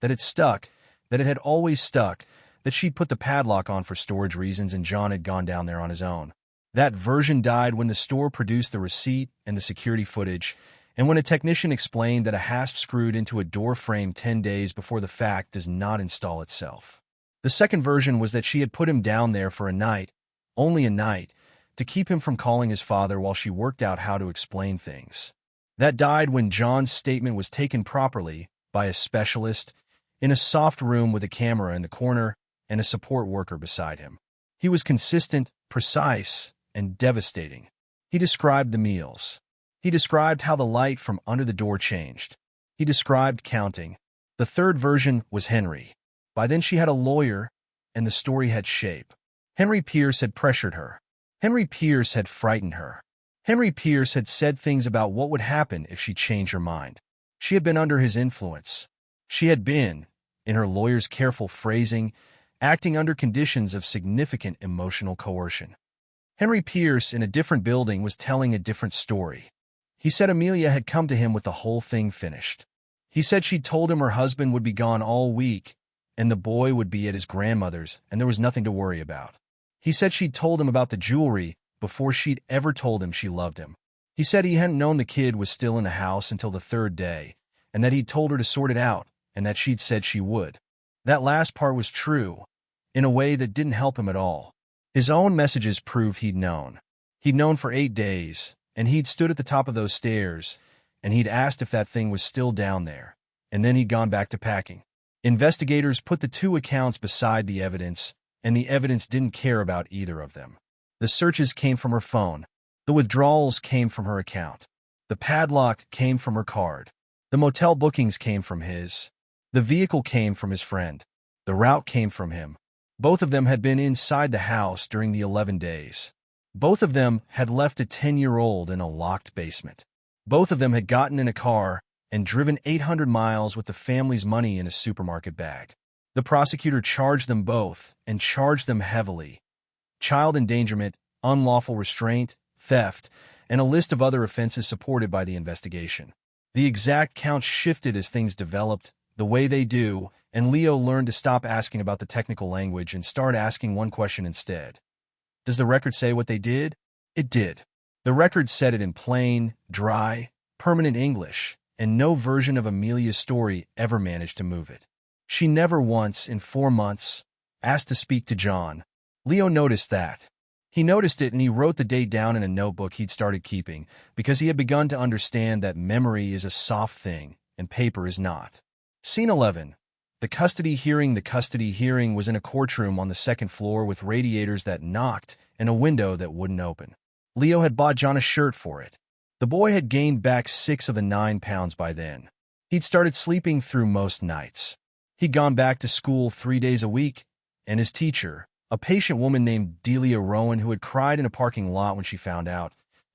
that it stuck, that it had always stuck, that she'd put the padlock on for storage reasons and John had gone down there on his own. That version died when the store produced the receipt and the security footage, and when a technician explained that a hasp screwed into a door frame 10 days before the fact does not install itself. The second version was that she had put him down there for a night, only a night, to keep him from calling his father while she worked out how to explain things. That died when John's statement was taken properly by a specialist in a soft room with a camera in the corner and a support worker beside him. He was consistent, precise, and devastating. He described the meals. He described how the light from under the door changed. He described counting. The third version was Henry. By then she had a lawyer, and the story had shape. Henry Pierce had pressured her. Henry Pierce had frightened her. Henry Pierce had said things about what would happen if she changed her mind. She had been under his influence. She had been, in her lawyer's careful phrasing, acting under conditions of significant emotional coercion. Henry Pierce, in a different building, was telling a different story. He said Amelia had come to him with the whole thing finished. He said she'd told him her husband would be gone all week, and the boy would be at his grandmother's, and there was nothing to worry about. He said she'd told him about the jewelry before she'd ever told him she loved him. He said he hadn't known the kid was still in the house until the 3rd day, and that he'd told her to sort it out, and that she'd said she would. That last part was true, in a way that didn't help him at all. His own messages proved he'd known. He'd known for 8 days, and he'd stood at the top of those stairs, and he'd asked if that thing was still down there, and then he'd gone back to packing. Investigators put the 2 accounts beside the evidence, and the evidence didn't care about either of them. The searches came from her phone. The withdrawals came from her account. The padlock came from her card. The motel bookings came from his. The vehicle came from his friend. The route came from him. Both of them had been inside the house during the 11 days. Both of them had left a 10-year-old in a locked basement. Both of them had gotten in a car and driven 800 miles with the family's money in a supermarket bag. The prosecutor charged them both, and charged them heavily. Child endangerment, unlawful restraint, theft, and a list of other offenses supported by the investigation. The exact counts shifted as things developed, the way they do, and Leo learned to stop asking about the technical language and start asking one question instead. Does the record say what they did? It did. The record said it in plain, dry, permanent English, and no version of Amelia's story ever managed to move it. She never once, in 4 months, asked to speak to John. Leo noticed that. He noticed it and he wrote the date down in a notebook he'd started keeping because he had begun to understand that memory is a soft thing and paper is not. Scene 11. The custody hearing. The custody hearing was in a courtroom on the 2nd floor with radiators that knocked and a window that wouldn't open. Leo had bought John a shirt for it. The boy had gained back 6 of the 9 pounds by then. He'd started sleeping through most nights. He'd gone back to school 3 days a week, and his teacher, a patient woman named Delia Rowan who had cried in a parking lot when she found out,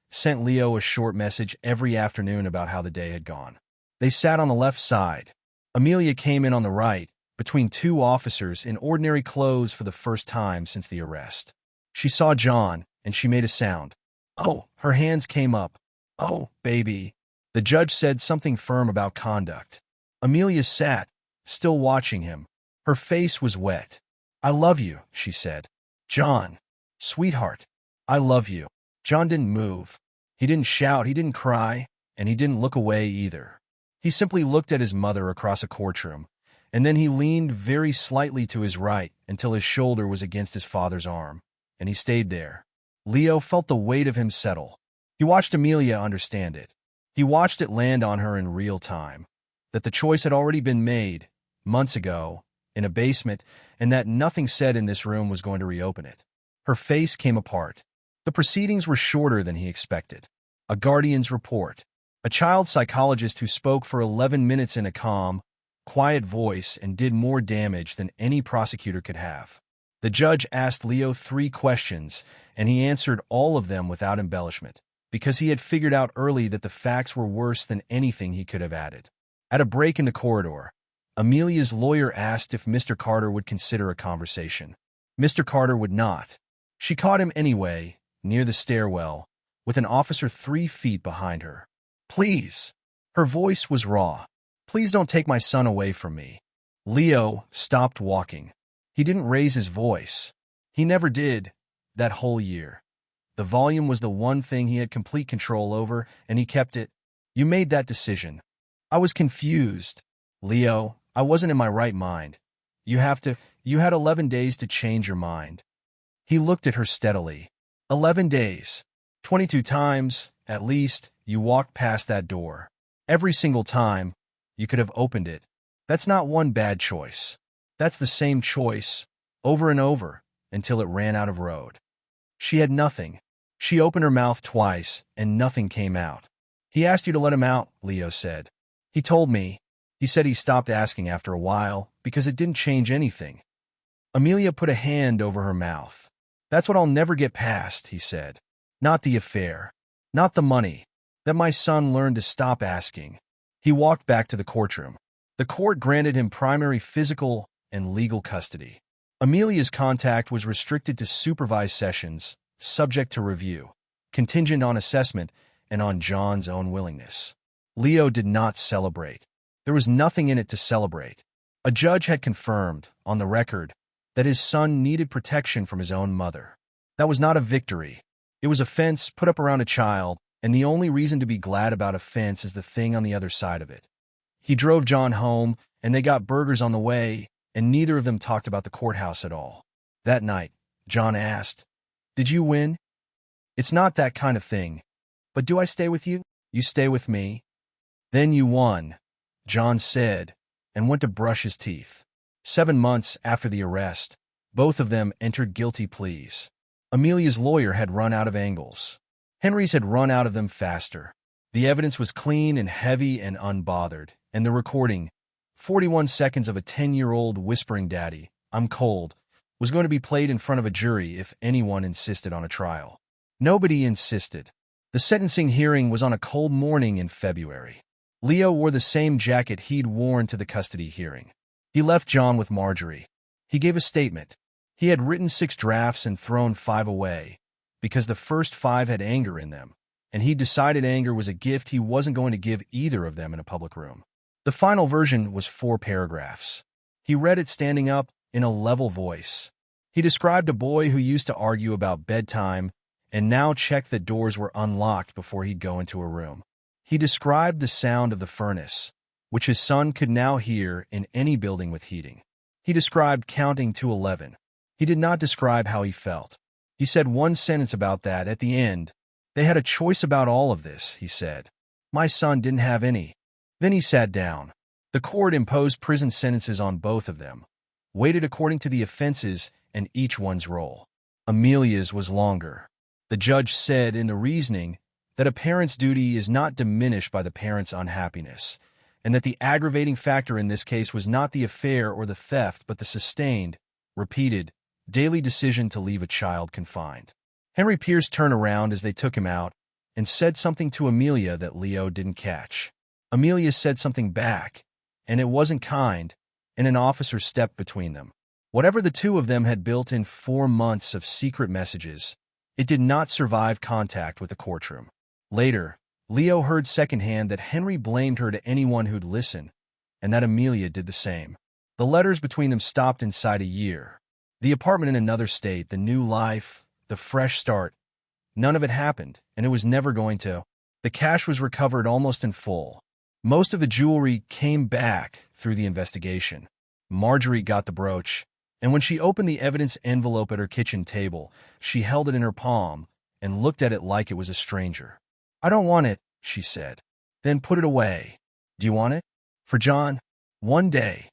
sent Leo a short message every afternoon about how the day had gone. They sat on the left side. Amelia came in on the right, between 2 officers in ordinary clothes for the first time since the arrest. She saw John, and she made a sound. Oh, her hands came up. Oh, baby. The judge said something firm about conduct. Amelia sat, still watching him. Her face was wet. I love you, she said. John. Sweetheart. I love you. John didn't move. He didn't shout, he didn't cry, and he didn't look away either. He simply looked at his mother across a courtroom, and then he leaned very slightly to his right until his shoulder was against his father's arm, and he stayed there. Leo felt the weight of him settle. He watched Amelia understand it. He watched it land on her in real time, that the choice had already been made, months ago, in a basement, and that nothing said in this room was going to reopen it. Her face came apart. The proceedings were shorter than he expected. A guardian's report. A child psychologist who spoke for 11 minutes in a calm, quiet voice and did more damage than any prosecutor could have. The judge asked Leo 3 questions, and he answered all of them without embellishment, because he had figured out early that the facts were worse than anything he could have added. At a break in the corridor, Amelia's lawyer asked if Mr. Carter would consider a conversation. Mr. Carter would not. She caught him anyway, near the stairwell, with an officer 3 feet behind her. "Please." Her voice was raw. "Please don't take my son away from me." Leo stopped walking. He didn't raise his voice. He never did, that whole year. The volume was the one thing he had complete control over, and he kept it. "You made that decision." "I was confused. Leo, I wasn't in my right mind. You had 11 days to change your mind." He looked at her steadily. 11 days. 22 times, at least, you walked past that door. Every single time, you could have opened it. That's not one bad choice. That's the same choice, over and over, until it ran out of road. She had nothing. She opened her mouth twice, and nothing came out. "He asked you to let him out," Leo said. "He told me." He said he stopped asking after a while, because it didn't change anything. Amelia put a hand over her mouth. "That's what I'll never get past," he said. "Not the affair. Not the money. That my son learned to stop asking." He walked back to the courtroom. The court granted him primary physical and legal custody. Amelia's contact was restricted to supervised sessions, subject to review, contingent on assessment, and on John's own willingness. Leo did not celebrate. There was nothing in it to celebrate. A judge had confirmed, on the record, that his son needed protection from his own mother. That was not a victory. It was a fence put up around a child, and the only reason to be glad about a fence is the thing on the other side of it. He drove John home, and they got burgers on the way, and neither of them talked about the courthouse at all. That night, John asked, "Did you win?" "It's not that kind of thing. But do I stay with you? You stay with me?" "Then you won," John said, and went to brush his teeth. 7 months after the arrest, both of them entered guilty pleas. Amelia's lawyer had run out of angles. Henry's had run out of them faster. The evidence was clean and heavy and unbothered, and the recording, 41 seconds of a 10-year-old whispering, "Daddy, I'm cold," was going to be played in front of a jury if anyone insisted on a trial. Nobody insisted. The sentencing hearing was on a cold morning in February. Leo wore the same jacket he'd worn to the custody hearing. He left John with Marjorie. He gave a statement. He had written 6 drafts and thrown 5 away, because the first 5 had anger in them, and he decided anger was a gift he wasn't going to give either of them in a public room. The final version was 4 paragraphs. He read it standing up in a level voice. He described a boy who used to argue about bedtime and now checked that doors were unlocked before he'd go into a room. He described the sound of the furnace, which his son could now hear in any building with heating. He described counting to 11. He did not describe how he felt. He said one sentence about that at the end. "They had a choice about all of this," he said. "My son didn't have any." Then he sat down. The court imposed prison sentences on both of them, weighted according to the offenses and each one's role. Amelia's was longer. The judge said in the reasoning that a parent's duty is not diminished by the parent's unhappiness, and that the aggravating factor in this case was not the affair or the theft, but the sustained, repeated, daily decision to leave a child confined. Henry Pierce turned around as they took him out and said something to Amelia that Leo didn't catch. Amelia said something back, and it wasn't kind, and an officer stepped between them. Whatever the two of them had built in 4 months of secret messages, it did not survive contact with the courtroom. Later, Leo heard secondhand that Henry blamed her to anyone who'd listen, and that Amelia did the same. The letters between them stopped inside a year. The apartment in another state, the new life, the fresh start, none of it happened, and it was never going to. The cash was recovered almost in full. Most of the jewelry came back through the investigation. Marjorie got the brooch, and when she opened the evidence envelope at her kitchen table, she held it in her palm, and looked at it like it was a stranger. "I don't want it," she said. "Then put it away." "Do you want it?" "For John?" "One day."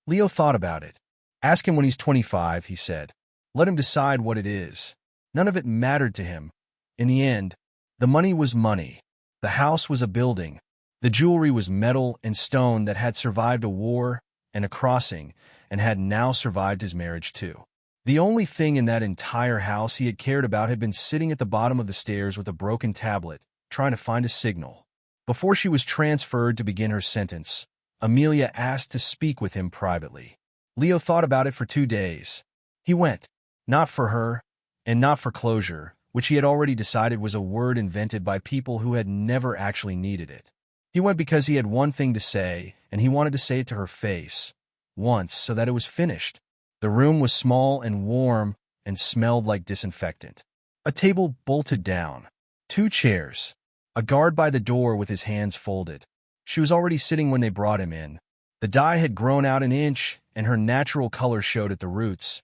Leo thought about it. "Ask him when he's 25, he said. "Let him decide what it is." None of it mattered to him. In the end, the money was money. The house was a building. The jewelry was metal and stone that had survived a war and a crossing and had now survived his marriage too. The only thing in that entire house he had cared about had been sitting at the bottom of the stairs with a broken tablet, trying to find a signal. Before she was transferred to begin her sentence, Amelia asked to speak with him privately. Leo thought about it for 2 days. He went, not for her, and not for closure, which he had already decided was a word invented by people who had never actually needed it. He went because he had one thing to say, and he wanted to say it to her face, once, so that it was finished. The room was small and warm and smelled like disinfectant. A table bolted down. 2 chairs. A guard by the door with his hands folded. She was already sitting when they brought him in. The dye had grown out an inch, and her natural color showed at the roots,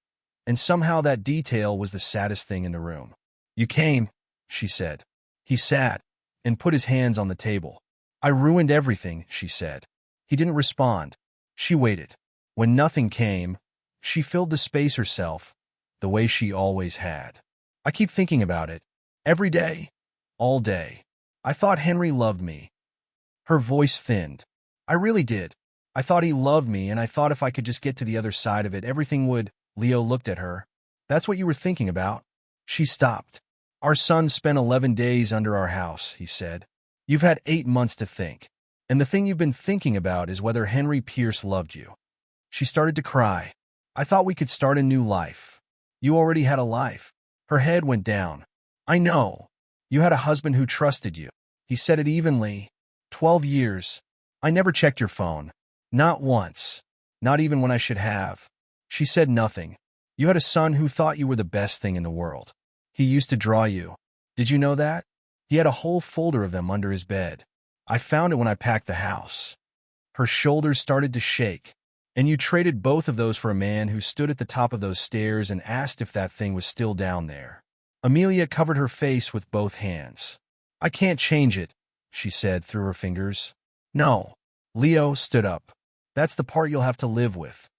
and somehow that detail was the saddest thing in the room. "You came," she said. He sat and put his hands on the table. "I ruined everything," she said. He didn't respond. She waited. When nothing came, she filled the space herself, the way she always had. "I keep thinking about it. Every day. All day. I thought Henry loved me." Her voice thinned. "I really did. I thought he loved me, and I thought if I could just get to the other side of it, everything would—" Leo looked at her. "That's what you were thinking about?" She stopped. "Our son spent 11 days under our house," he said. "You've had 8 months to think. And the thing you've been thinking about is whether Henry Pierce loved you." She started to cry. "I thought we could start a new life. You already had a life." Her head went down. "I know. You had a husband who trusted you." He said it evenly. 12 years. I never checked your phone. Not once. Not even when I should have." She said nothing. "You had a son who thought you were the best thing in the world. He used to draw you. Did you know that? He had a whole folder of them under his bed. I found it when I packed the house." Her shoulders started to shake. "And you traded both of those for a man who stood at the top of those stairs and asked if that thing was still down there." Amelia covered her face with both hands. "I can't change it," she said through her fingers. "No." Leo stood up. "That's the part you'll have to live with."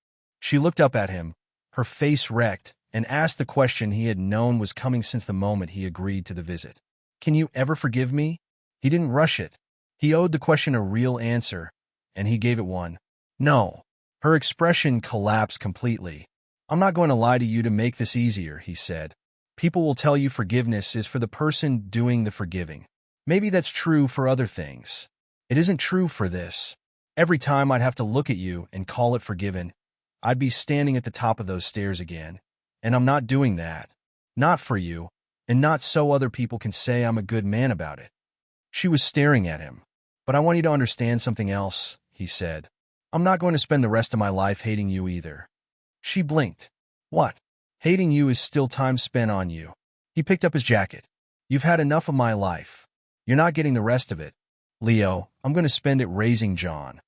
She looked up at him, her face wrecked, and asked the question he had known was coming since the moment he agreed to the visit. "Can you ever forgive me?" He didn't rush it. He owed the question a real answer, and he gave it one. "No." Her expression collapsed completely. "I'm not going to lie to you to make this easier," he said. "People will tell you forgiveness is for the person doing the forgiving. Maybe that's true for other things. It isn't true for this. Every time I'd have to look at you and call it forgiven, I'd be standing at the top of those stairs again. And I'm not doing that. Not for you, and not so other people can say I'm a good man about it." She was staring at him. "But I want you to understand something else," he said. "I'm not going to spend the rest of my life hating you either." She blinked. "What?" "Hating you is still time spent on you." He picked up his jacket. "You've had enough of my life. You're not getting the rest of it. Leo, I'm going to spend it raising John."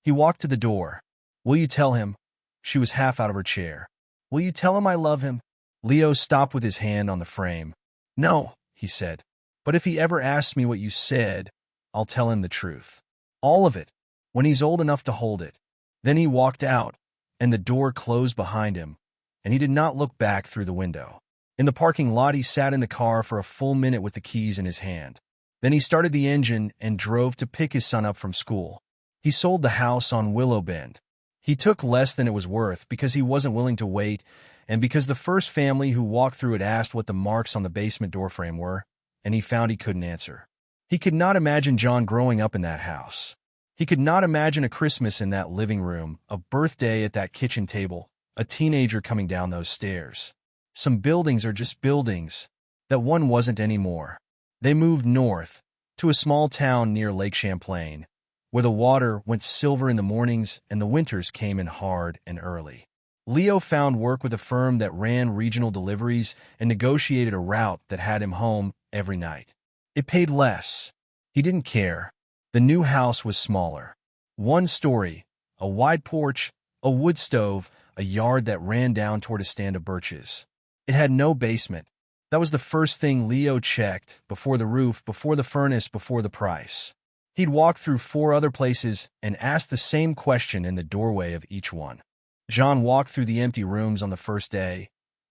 He walked to the door. "Will you tell him?" She was half out of her chair. "Will you tell him I love him?" Leo stopped with his hand on the frame. "No," he said. "But if he ever asks me what you said, I'll tell him the truth. All of it, when he's old enough to hold it." Then he walked out, and the door closed behind him, and he did not look back through the window. In the parking lot, he sat in the car for a full minute with the keys in his hand. Then he started the engine and drove to pick his son up from school. He sold the house on Willow Bend. He took less than it was worth because he wasn't willing to wait, and because the first family who walked through it asked what the marks on the basement doorframe were, and he found he couldn't answer. He could not imagine John growing up in that house. He could not imagine a Christmas in that living room, a birthday at that kitchen table, a teenager coming down those stairs. Some buildings are just buildings. That one wasn't anymore. They moved north, to a small town near Lake Champlain, where the water went silver in the mornings and the winters came in hard and early. Leo found work with a firm that ran regional deliveries and negotiated a route that had him home every night. It paid less. He didn't care. The new house was smaller. 1 story, a wide porch, a wood stove, a yard that ran down toward a stand of birches. It had no basement, That was the first thing Leo checked, before the roof, before the furnace, before the price. He'd walked through 4 other places and asked the same question in the doorway of each one. John walked through the empty rooms on the first day,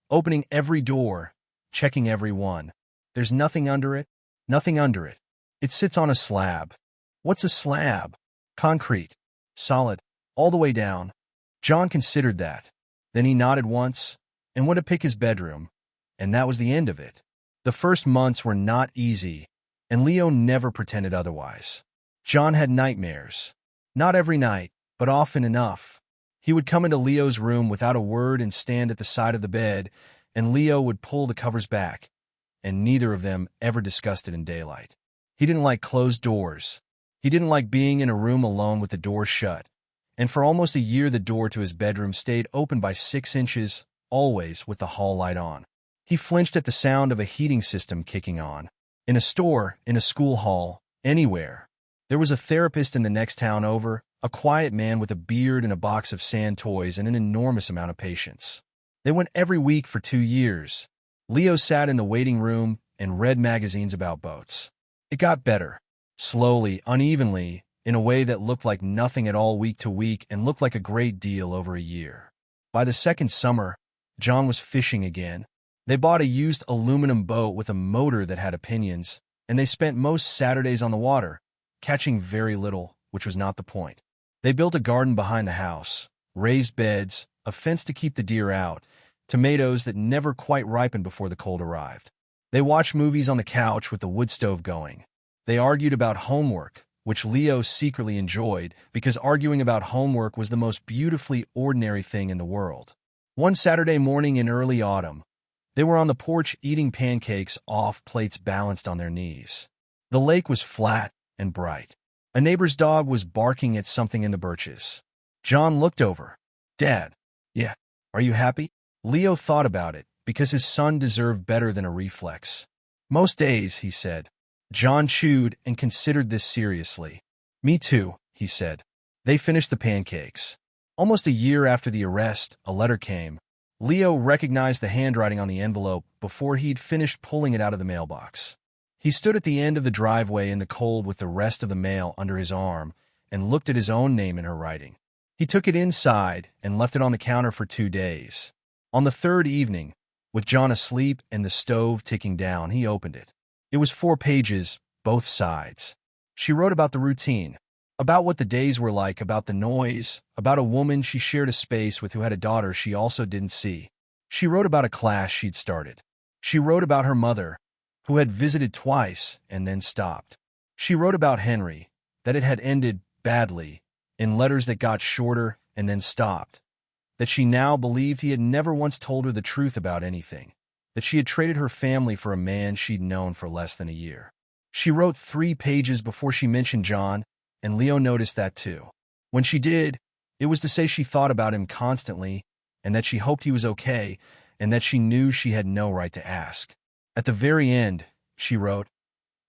opening every door, checking every one. There's nothing under it, nothing under it. It sits on a slab. What's a slab? Concrete. Solid. All the way down. John considered that. Then he nodded once and went to pick his bedroom, and that was the end of it. The first months were not easy, and Leo never pretended otherwise. John had nightmares. Not every night, but often enough. He would come into Leo's room without a word and stand at the side of the bed, and Leo would pull the covers back, and neither of them ever discussed it in daylight. He didn't like closed doors. He didn't like being in a room alone with the door shut, and for almost a year the door to his bedroom stayed open by 6 inches, always with the hall light on. He flinched at the sound of a heating system kicking on. In a store, in a school hall, anywhere. There was a therapist in the next town over, a quiet man with a beard and a box of sand toys and an enormous amount of patience. They went every week for 2 years. Leo sat in the waiting room and read magazines about boats. It got better. Slowly, unevenly, in a way that looked like nothing at all week to week and looked like a great deal over a year. By the second summer, John was fishing again. They bought a used aluminum boat with a motor that had opinions, and they spent most Saturdays on the water, catching very little, which was not the point. They built a garden behind the house, raised beds, a fence to keep the deer out, tomatoes that never quite ripened before the cold arrived. They watched movies on the couch with the wood stove going. They argued about homework, which Leo secretly enjoyed because arguing about homework was the most beautifully ordinary thing in the world. One Saturday morning in early autumn, they were on the porch eating pancakes off plates balanced on their knees. The lake was flat and bright. A neighbor's dog was barking at something in the birches. John looked over. "Dad, yeah, are you happy?" Leo thought about it, because his son deserved better than a reflex. "Most days," he said. John chewed and considered this seriously. "Me too," he said. They finished the pancakes. Almost a year after the arrest, a letter came. Leo recognized the handwriting on the envelope before he'd finished pulling it out of the mailbox. He stood at the end of the driveway in the cold with the rest of the mail under his arm and looked at his own name in her writing. He took it inside and left it on the counter for 2 days. On the third evening, with John asleep and the stove ticking down, he opened it. It was 4 pages, both sides. She wrote about the routine, about what the days were like, about the noise, about a woman she shared a space with who had a daughter she also didn't see. She wrote about a class she'd started. She wrote about her mother, who had visited twice and then stopped. She wrote about Henry, that it had ended badly, in letters that got shorter and then stopped, that she now believed he had never once told her the truth about anything, that she had traded her family for a man she'd known for less than a year. She wrote 3 pages before she mentioned John, and Leo noticed that too. When she did, it was to say she thought about him constantly, and that she hoped he was okay, and that she knew she had no right to ask. At the very end, she wrote,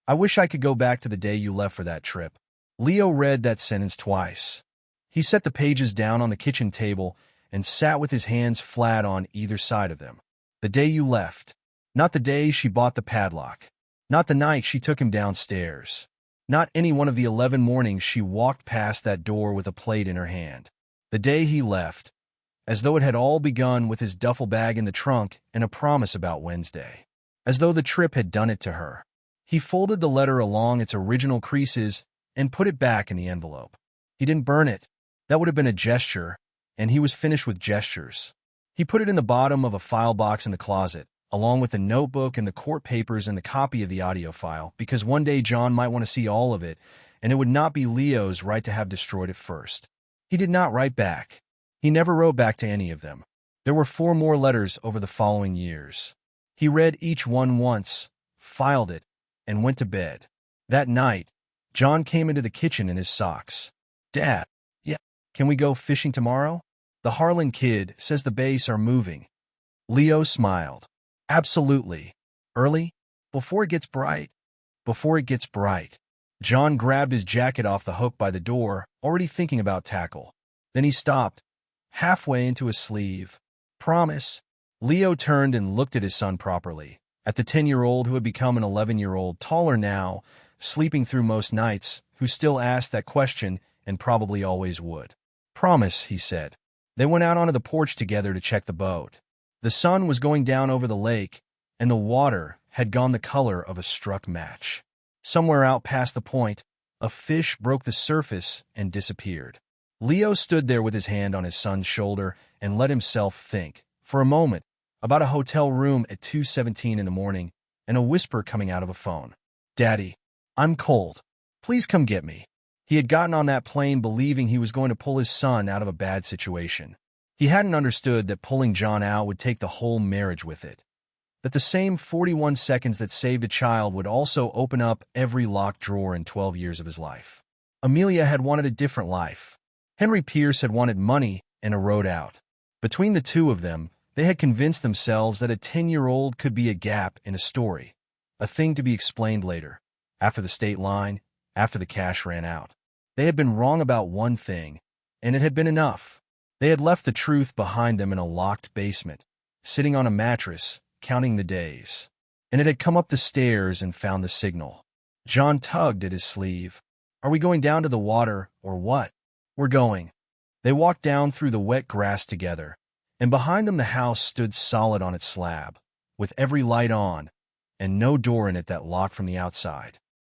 "I wish I could go back to the day you left for that trip." Leo read that sentence twice. He set the pages down on the kitchen table and sat with his hands flat on either side of them. The day you left. Not the day she bought the padlock. Not the night she took him downstairs. Not any one of the 11 mornings she walked past that door with a plate in her hand. The day he left, as though it had all begun with his duffel bag in the trunk and a promise about Wednesday. As though the trip had done it to her. He folded the letter along its original creases and put it back in the envelope. He didn't burn it. That would have been a gesture, and he was finished with gestures. He put it in the bottom of a file box in the closet, along with the notebook and the court papers and the copy of the audio file, because one day John might want to see all of it, and it would not be Leo's right to have destroyed it first. He did not write back. He never wrote back to any of them. There were 4 more letters over the following years. He read each one once, filed it, and went to bed. That night, John came into the kitchen in his socks. "Dad, yeah, can we go fishing tomorrow? The Harlan kid says the Bass are moving." Leo smiled. "Absolutely. Early? Before it gets bright?" "Before it gets bright." John grabbed his jacket off the hook by the door, already thinking about tackle. Then he stopped, halfway into his sleeve. "Promise?" Leo turned and looked at his son properly. At the 10-year-old who had become an 11-year-old, taller now, sleeping through most nights, who still asked that question and probably always would. "Promise," he said. They went out onto the porch together to check the boat. The sun was going down over the lake, and the water had gone the color of a struck match. Somewhere out past the point, a fish broke the surface and disappeared. Leo stood there with his hand on his son's shoulder and let himself think, for a moment, about a hotel room at 2:17 in the morning and a whisper coming out of a phone. "Daddy, I'm cold. Please come get me." He had gotten on that plane believing he was going to pull his son out of a bad situation. He hadn't understood that pulling John out would take the whole marriage with it. That the same 41 seconds that saved a child would also open up every locked drawer in 12 years of his life. Amelia had wanted a different life. Henry Pierce had wanted money and a road out. Between the two of them, they had convinced themselves that a 10-year-old could be a gap in a story, a thing to be explained later, after the state line, after the cash ran out. They had been wrong about one thing, and it had been enough. They had left the truth behind them in a locked basement, sitting on a mattress, counting the days. And it had come up the stairs and found the signal. John tugged at his sleeve. "Are we going down to the water, or what?" "We're going." They walked down through the wet grass together, and behind them the house stood solid on its slab, with every light on, and no door in it that locked from the outside.